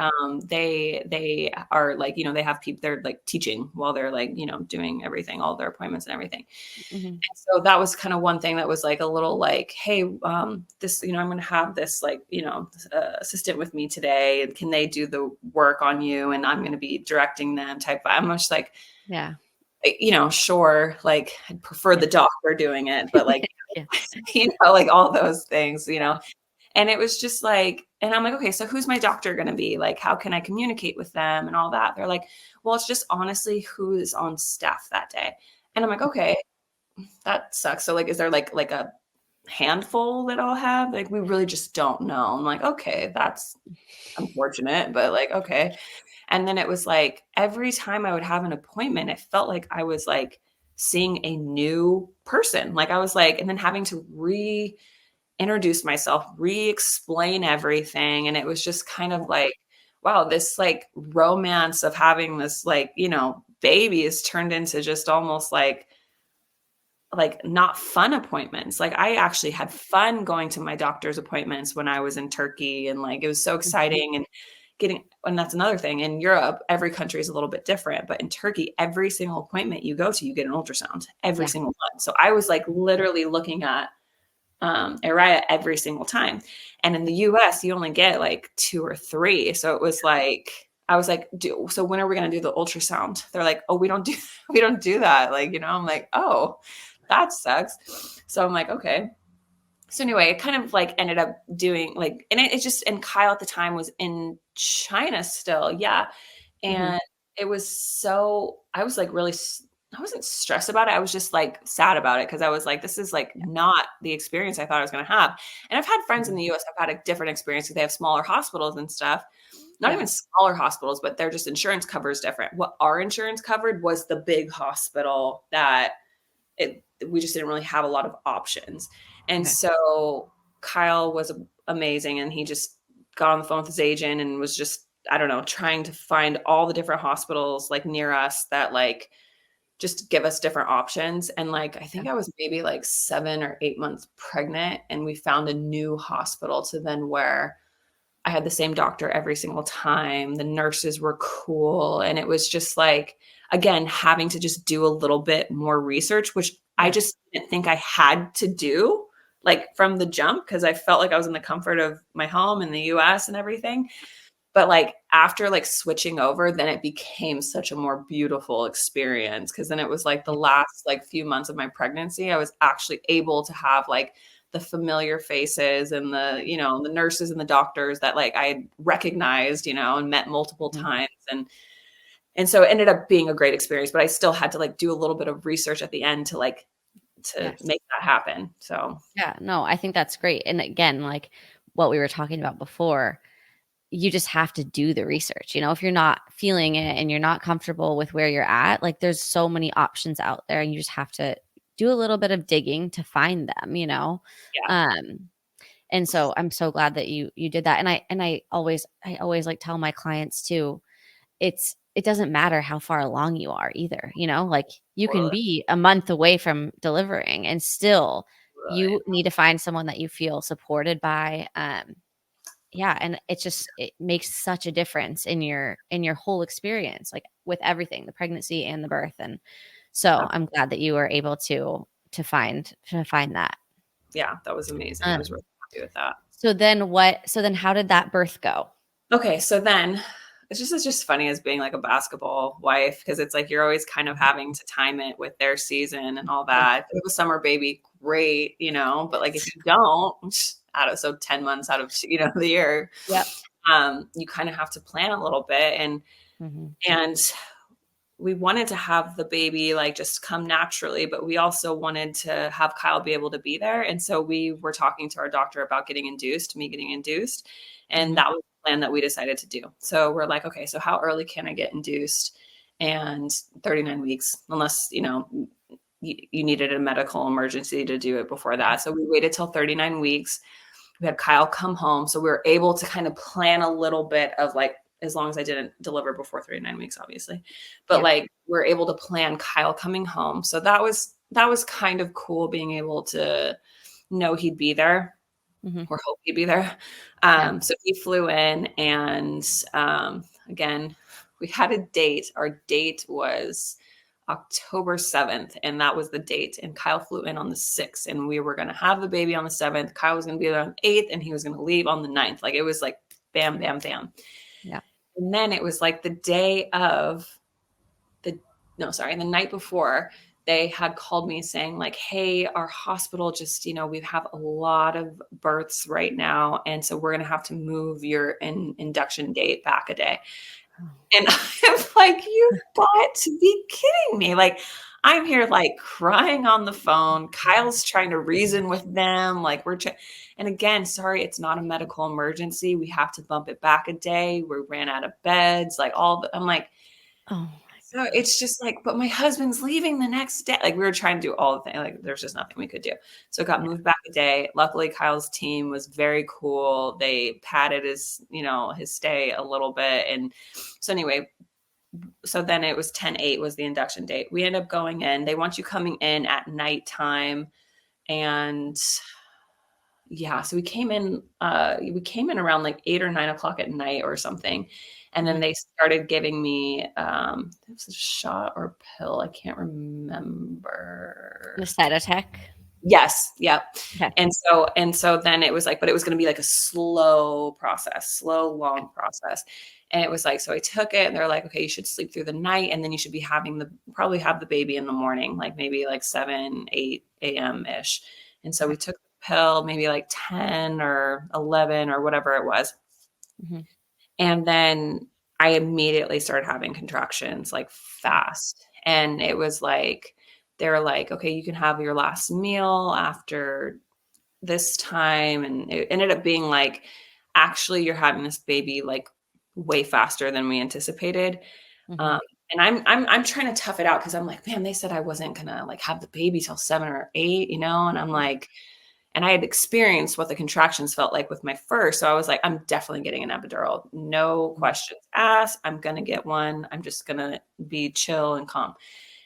they are like, you know, they have people, they're like teaching while they're like, you know, doing everything, all their appointments and everything. And so that was kind of one thing that was like a little like, hey, this, you know, I'm going to have this like, you know, assistant with me today, and can they do the work on you? And I'm going to be directing them type. I'm just like, you know, sure. Like I'd prefer the doctor doing it, but like, you know, like all those things, you know. And it was just like, and I'm like, okay, so who's my doctor going to be? Like, how can I communicate with them and all that? They're like, well, it's just honestly who is on staff that day. And I'm like, okay, that sucks. So like, is there like a handful that I'll have? Like, we really just don't know. I'm like, okay, that's unfortunate, but like, okay. And then it was like, every time I would have an appointment, it felt like I was like seeing a new person. Like I was like, and then having to introduce myself, re-explain everything. And it was just kind of like, wow, this like romance of having this like, you know, baby is turned into just almost like not fun appointments. Like I actually had fun going to my doctor's appointments when I was in Turkey, and like it was so exciting. And that's another thing. In Europe, every country is a little bit different, but in Turkey, every single appointment you go to, you get an ultrasound, every single one. So I was like literally looking at Araya every single time. And in the US, you only get like 2 or 3. So it was like, I was like, so when are we going to do the ultrasound? They're like, oh, we don't do that. Like, you know, I'm like, oh, that sucks. So I'm like, okay. So anyway, it kind of like ended up doing like, and it just, and Kyle at the time was in China still. Yeah. And it was so, I was like really, I wasn't stressed about it. I was just like sad about it, because I was like, this is like not the experience I thought I was going to have. And I've had friends in the US have had a different experience because they have smaller hospitals and stuff. Not even smaller hospitals, but they're just insurance covers different. What our insurance covered was the big hospital that we just didn't really have a lot of options. And so Kyle was amazing, and he just got on the phone with his agent and was just, I don't know, trying to find all the different hospitals like near us that like just give us different options. And like, I think I was maybe like 7 or 8 months pregnant, and we found a new hospital to then where I had the same doctor every single time. The nurses were cool. And it was just like, again, having to just do a little bit more research, which I just didn't think I had to do like from the jump, because I felt like I was in the comfort of my home in the US and everything. But like after like switching over, then it became such a more beautiful experience. Cause then it was like the last like few months of my pregnancy, I was actually able to have like the familiar faces and the, you know, the nurses and the doctors that like I recognized, you know, and met multiple times. And so it ended up being a great experience, but I still had to like do a little bit of research at the end to like, to Yes. make that happen. So Yeah, no, I think that's great. And again, like what we were talking about before, you just have to do the research. You know, if you're not feeling it and you're not comfortable with where you're at, like there's so many options out there and you just have to do a little bit of digging to find them, you know? yeah. Um, and so I'm so glad that you did that. And I always like tell my clients too, it doesn't matter how far along you are either, you know, like you can Totally. be a month away from delivering and still Right. you need to find someone that you feel supported by. Yeah, and it makes such a difference in your whole experience, like with everything, the pregnancy and the birth. And so I'm glad that you were able to find that. Yeah, that was amazing. I was Um, really happy with that. so then how did that birth go? Okay, so then it's just funny as being like a basketball wife because it's like you're always kind of having to time it with their season and all Yeah. that. If you have a summer baby, great, you know, but like if you don't, so 10 months out of, you know, the year, Yep. you kind of have to plan a little bit Mm-hmm. and we wanted to have the baby like just come naturally, but we also wanted to have Kyle be able to be there. And so we were talking to our doctor about me getting induced. And Mm-hmm. that was the plan that we decided to do. So we're like, okay, so how early can I get induced? And 39 weeks, unless, you know, you needed a medical emergency to do it before that. So we waited till 39 weeks. We had Kyle come home. So we were able to kind of plan a little bit of like, as long as I didn't deliver before 39 weeks, obviously, but Yeah. like we're able to plan Kyle coming home. So that was kind of cool being able to know he'd be there Mm-hmm. or hope he'd be there. Yeah. So he flew in and again, we had a date. Our date was October 7th, and that was the date. And Kyle flew in on the 6th, and we were going to have the baby on the 7th. Kyle was going to be there on the 8th, and he was going to leave on the 9th. Like it was like bam, bam, bam. Yeah. And then it was like the night before, they had called me saying like, hey, our hospital just, you know, we have a lot of births right now. And so we're going to have to move your induction date back a day. And I'm like, you've got to be kidding me. Like, I'm here like crying on the phone. Kyle's trying to reason with them. Like and again, sorry, it's not a medical emergency. We have to bump it back a day. We ran out of beds, like I'm like, Oh so it's just like, but my husband's leaving the next day. Like we were trying to do all the things. Like there's just nothing we could do. So it got moved back a day. Luckily, Kyle's team was very cool. They padded his, you know, his stay a little bit. And so anyway, so then it was 10/8 was the induction date. We end up going in. They want you coming in at nighttime. And yeah, so we came in around like 8 or 9 o'clock at night or something. And then they started giving me it was a shot or pill. I can't remember. The cytotec. Yes. Yep. Okay. And so then it was like, but it was going to be like a slow, long process. And it was like, so I took it and they're like, okay, you should sleep through the night. And then you should be probably have the baby in the morning, like maybe like 7, 8 a.m. ish. And so we took the pill, maybe like 10 or 11 or whatever it was. Mm-hmm. And then I immediately started having contractions like fast. And it was like, they were like, okay, you can have your last meal after this time. And it ended up being like, actually, you're having this baby like way faster than we anticipated. Mm-hmm. And I'm trying to tough it out because I'm like, man, they said I wasn't gonna like have the baby till 7 or 8, you know? And I'm like, and I had experienced what the contractions felt like with my first. So I was like, I'm definitely getting an epidural. No questions asked. I'm going to get one. I'm just going to be chill and calm.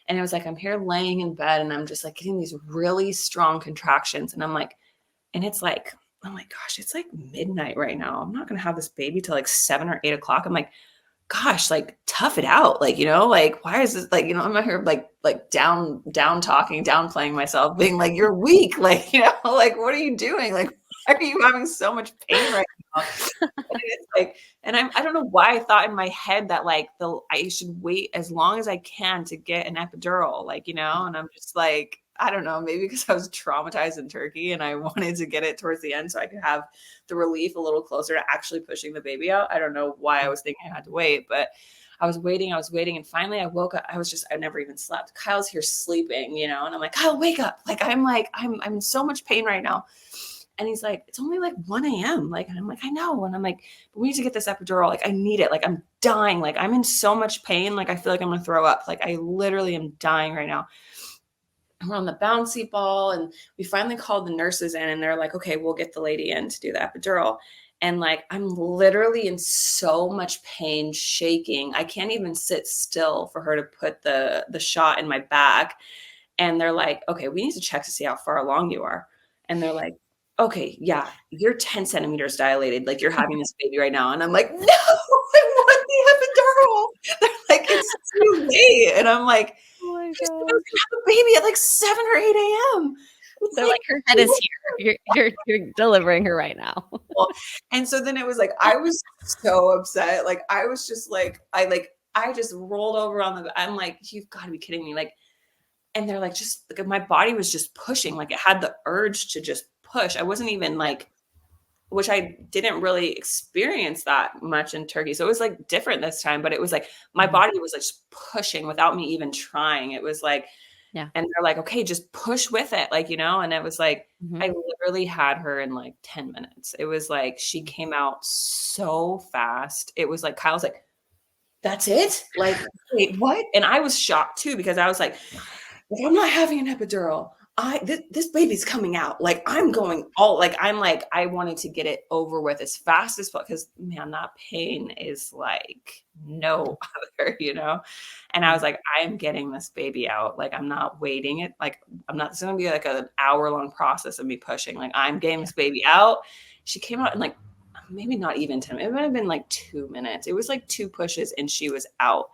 And it was like, I'm here laying in bed and I'm just like getting these really strong contractions. And I'm like, and it's like, oh my gosh, it's like midnight right now. I'm not going to have this baby till like 7 or 8 o'clock. I'm like, gosh, like tough it out. Like, you know, like, why is this like, you know, I'm not here like down talking, downplaying myself, being like, you're weak. Like, you know, like, what are you doing? Like, why are you having so much pain right now? And it's like, and I don't know why I thought in my head that like I should wait as long as I can to get an epidural, like, you know, and I'm just like, I don't know, maybe because I was traumatized in Turkey and I wanted to get it towards the end so I could have the relief a little closer to actually pushing the baby out. I don't know why I was thinking I had to wait, but I was waiting. And finally I woke up. I never even slept. Kyle's here sleeping, and I'm like, Kyle, wake up. I'm in so much pain right now. And he's like, it's only like 1 a.m. And I'm like, I know. And I'm like, but we need to get this epidural. I need it. I'm dying. I'm in so much pain. I feel like I'm going to throw up. I literally am dying right now. And we're on the bouncy ball. And we finally called the nurses in and they're like, okay, we'll get the lady in to do the epidural. And I'm literally in so much pain, shaking. I can't even sit still for her to put the shot in my back. And they're like, okay, we need to check to see how far along you are. And they're like, okay, yeah, you're 10 centimeters dilated. You're having this baby right now. And I'm like, no, I want the epidural. They're like, it's too late. And I'm like, oh my I God. was gonna have a baby at 7 or 8 a.m. They're like, her head is here. You're delivering her right now. And so then it was I was so upset. I was just I just rolled over on I'm like, you've got to be kidding me. And they're just my body was just pushing. It had the urge to just push. I wasn't even which I didn't really experience that much in Turkey. So it was different this time, but it was my body was just pushing without me even trying. It was yeah. And they're like, okay, just push with it. And it was I literally had her in 10 minutes. It was she came out so fast. It was Kyle's like, that's it? Wait, what? And I was shocked too, because I was like, if I'm not having an epidural, this baby's coming out. I'm going all I wanted to get it over with as fast as possible, because man, that pain is no other, And I was like, I am getting this baby out. I'm not waiting it. I'm not, this is gonna be an hour-long process of me pushing. I'm getting this baby out. She came out in maybe not even 10 minutes. It might have been 2 minutes. It was 2 pushes and she was out.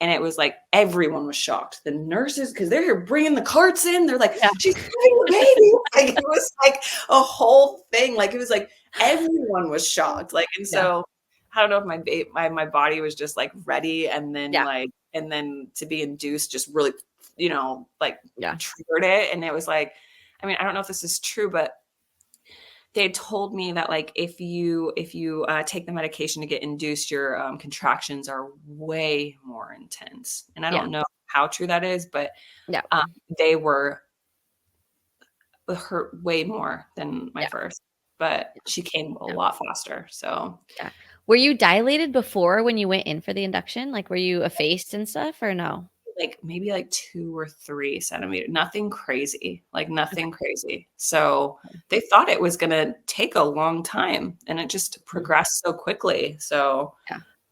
And it was everyone was shocked. The nurses, because they're here bringing the carts in. They're like, she's having a baby. It was a whole thing. It was everyone was shocked. And so I don't know if my body was just ready, and then and then to be induced just really, triggered it. And it was I don't know if this is true, but they told me that if you take the medication to get induced, your contractions are way more intense. And I don't know how true that is, but they hurt way more than my first. But she came a lot faster. So were you dilated before when you went in for the induction? Were you effaced and stuff, or no? Maybe 2 or 3 centimeters, nothing crazy, nothing crazy. So they thought it was going to take a long time, and it just progressed so quickly. So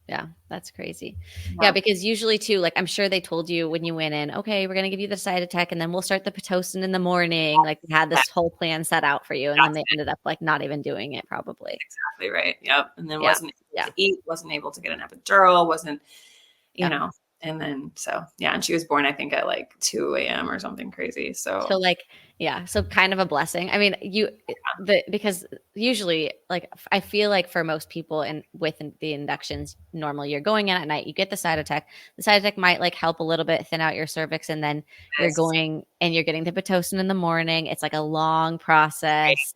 yeah, that's crazy. Yeah, because usually too, I'm sure they told you when you went in, okay, we're going to give you the Cytotec and then we'll start the Pitocin in the morning. They had this whole plan set out for you, and then they ended up not even doing it probably. Exactly right. Yep. And then wasn't able to eat, wasn't able to get an epidural, wasn't, know. And then, and she was born, I think, at 2 a.m. or something crazy. So so kind of a blessing. I mean, because usually, I feel for most people and with the inductions, normally you're going in at night, you get the Cytotec. The Cytotec might help a little bit thin out your cervix, and then you're going and you're getting the Pitocin in the morning. It's a long process.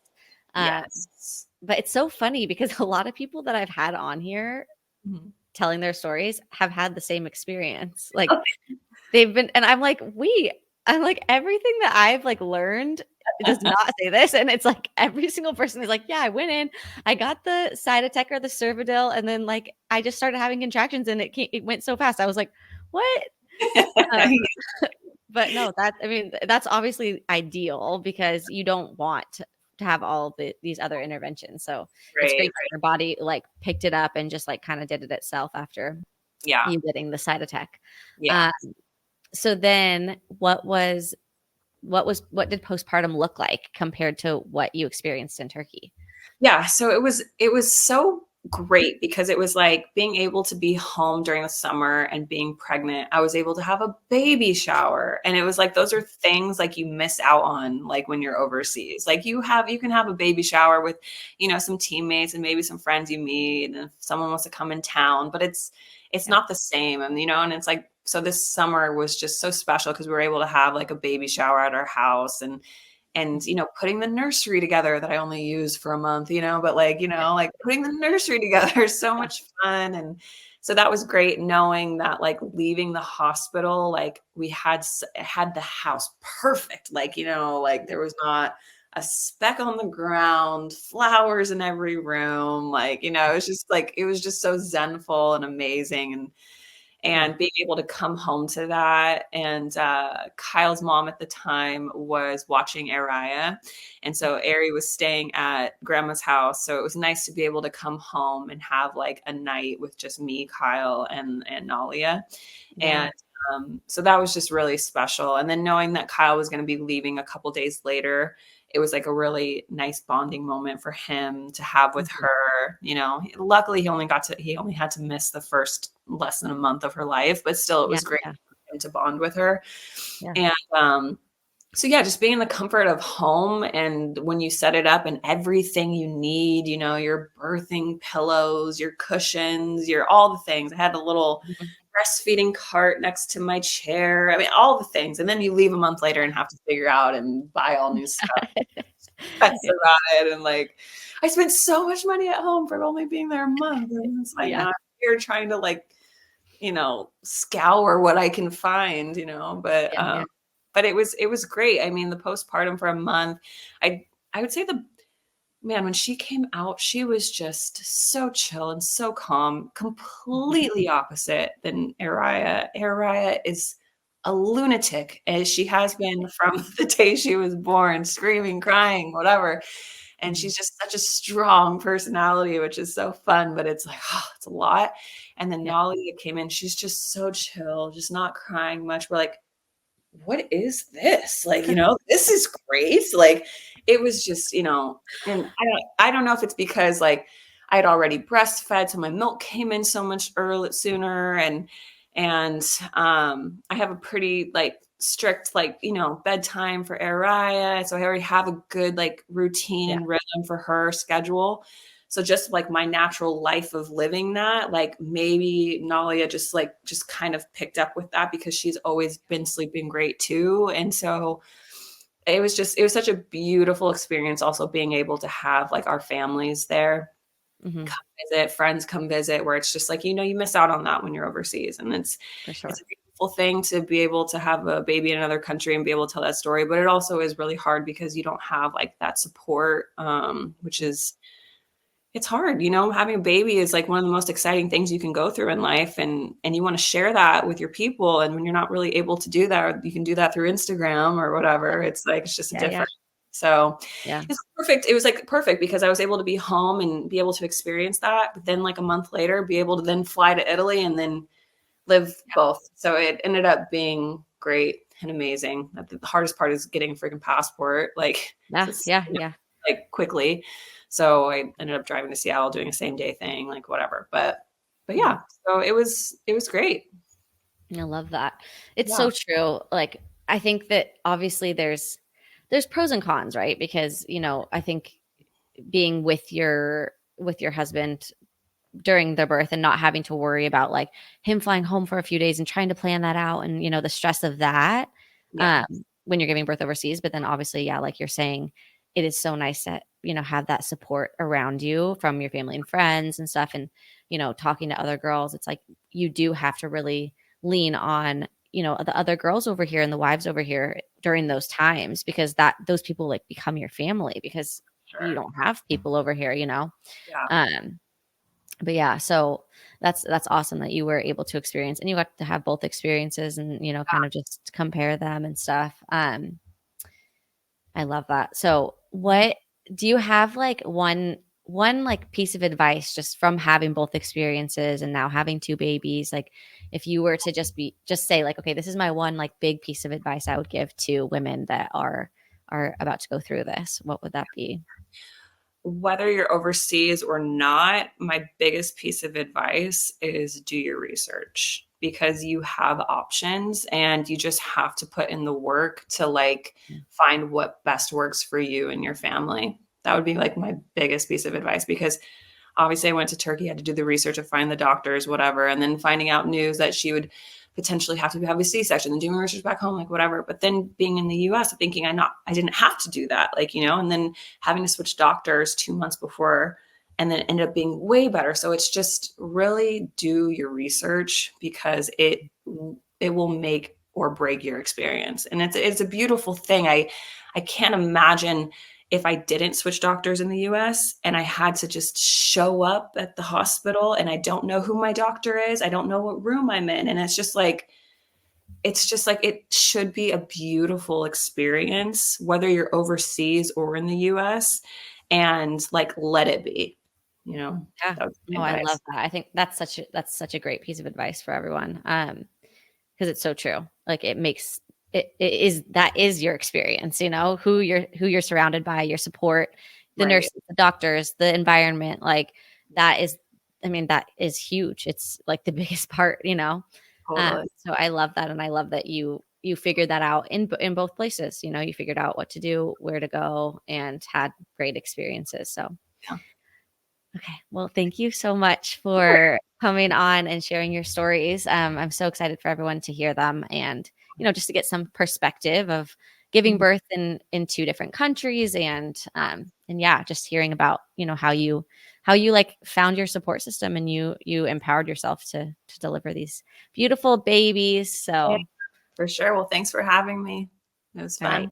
Yes. But it's so funny because a lot of people that I've had on here telling their stories have had the same experience. They've been, and I'm everything that I've learned does not say this. And it's every single person is yeah, I went in, I got the Cytotec or the Cervidil, and then I just started having contractions and it went so fast. I was like, what? But no, that's obviously ideal, because you don't want to have all of these other interventions. So it's great that your body picked it up and just kind of did it itself after you getting the Cytotec. So then what did postpartum look like compared to what you experienced in Turkey? Yeah. So it was so great, because it was being able to be home during the summer and being pregnant. I was able to have a baby shower, and it was those are things you miss out on when you're overseas. You can have a baby shower with some teammates and maybe some friends you meet, and if someone wants to come in town, but it's not the same. And and it's so this summer was just so special because we were able to have like a baby shower at our house, and putting the nursery together that I only used for a month, but like, like putting the nursery together is so much fun. And so that was great, knowing that like leaving the hospital, like we had the house perfect, like, like there was not a speck on the ground, flowers in every room, like, it was just so zenful and amazing. And being able to come home to that. And Kyle's mom at the time was watching Araya. And so Ari was staying at grandma's house. So it was nice to be able to come home and have like a night with just me, Kyle, and Nalia. Yeah. And so that was just really special. And then knowing that Kyle was going to be leaving a couple days later, it was like a really nice bonding moment for him to have with her. Luckily he only had to miss the first less than a month of her life, but still it was great for him to bond with her. Yeah. And so yeah, just being in the comfort of home, and when you set it up and everything you need, your birthing pillows, your cushions, your all the things. I had a little breastfeeding cart next to my chair. I mean, all the things. And then you leave a month later and have to figure out and buy all new stuff. That's about it. And like, I spent so much money at home for only being there a month. And it's like, now I'm here trying to like, scour what I can find, but it was great. I mean, the postpartum for a month, I would say when she came out, she was just so chill and so calm, completely opposite than Araya. Araya is a lunatic, as she has been from the day she was born, screaming, crying, whatever. And she's just such a strong personality, which is so fun, but it's like, it's a lot. And then Nalia came in, she's just so chill, just not crying much. We're like, what is this? Like, this is great. Like, it was just, and I don't know if it's because like I had already breastfed, so my milk came in so much sooner. And I have a pretty like strict, like, bedtime for Araya. So I already have a good like routine and rhythm for her schedule. So just like my natural life of living that, like maybe Nalia just kind of picked up with that because she's always been sleeping great too. And so it was such a beautiful experience also being able to have like our families there, come visit, friends come visit, where it's just like, you miss out on that when you're overseas. And it's a beautiful thing to be able to have a baby in another country and be able to tell that story. But it also is really hard because you don't have like that support, which is, it's hard, having a baby is like one of the most exciting things you can go through in life. And you want to share that with your people. And when you're not really able to do that, or you can do that through Instagram or whatever, it's like, it's just different. Yeah. So it's perfect. It was like perfect because I was able to be home and be able to experience that. But then like a month later, be able to then fly to Italy and then live both. So it ended up being great and amazing. The hardest part is getting a freaking passport. Like, like quickly. So I ended up driving to Seattle, doing a same day thing, like whatever. But yeah, so it was great. I love that. It's so true. Like, I think that obviously there's pros and cons, right? Because, I think being with your husband during the birth and not having to worry about like him flying home for a few days and trying to plan that out and, the stress of that when you're giving birth overseas. But then obviously, like you're saying, it is so nice to, have that support around you from your family and friends and stuff. And, talking to other girls, it's like, you do have to really lean on, the other girls over here and the wives over here during those times, because those people like become your family because you don't have people over here, but yeah, so that's awesome that you were able to experience and you got to have both experiences and, kind of just compare them and stuff. I love that. So what do you have like one like piece of advice just from having both experiences and now having two babies? Like if you were to just say like, okay, this is my one like big piece of advice I would give to women that are about to go through this, what would that be? Whether you're overseas or not, my biggest piece of advice is do your research, because you have options and you just have to put in the work to like find what best works for you and your family. That would be like my biggest piece of advice, because obviously I went to Turkey, had to do the research to find the doctors, whatever. And then finding out news that she would potentially have to have a C-section and doing research back home, like whatever. But then being in the US, thinking I didn't have to do that, like, and then having to switch doctors 2 months before, and then it ended up being way better. So it's just really do your research, because it will make or break your experience. And it's a beautiful thing. I can't imagine if I didn't switch doctors in the US and I had to just show up at the hospital and I don't know who my doctor is, I don't know what room I'm in. And it's just like it should be a beautiful experience, whether you're overseas or in the US, and like, let it be, Yeah. No, I love that. I think that's such a great piece of advice for everyone. Because it's so true. Like, that is your experience, who you're surrounded by, your support, the nurses, the doctors, the environment, like that is huge. It's like the biggest part, Totally. So I love that. And I love that you figured that out in both places, you figured out what to do, where to go, and had great experiences. So, yeah. Okay. Well, thank you so much for coming on and sharing your stories. I'm so excited for everyone to hear them, and, just to get some perspective of giving birth in 2 different countries, and yeah, just hearing about, how you like found your support system, and you empowered yourself to deliver these beautiful babies. So For sure. Well, thanks for having me. It was fun. All right.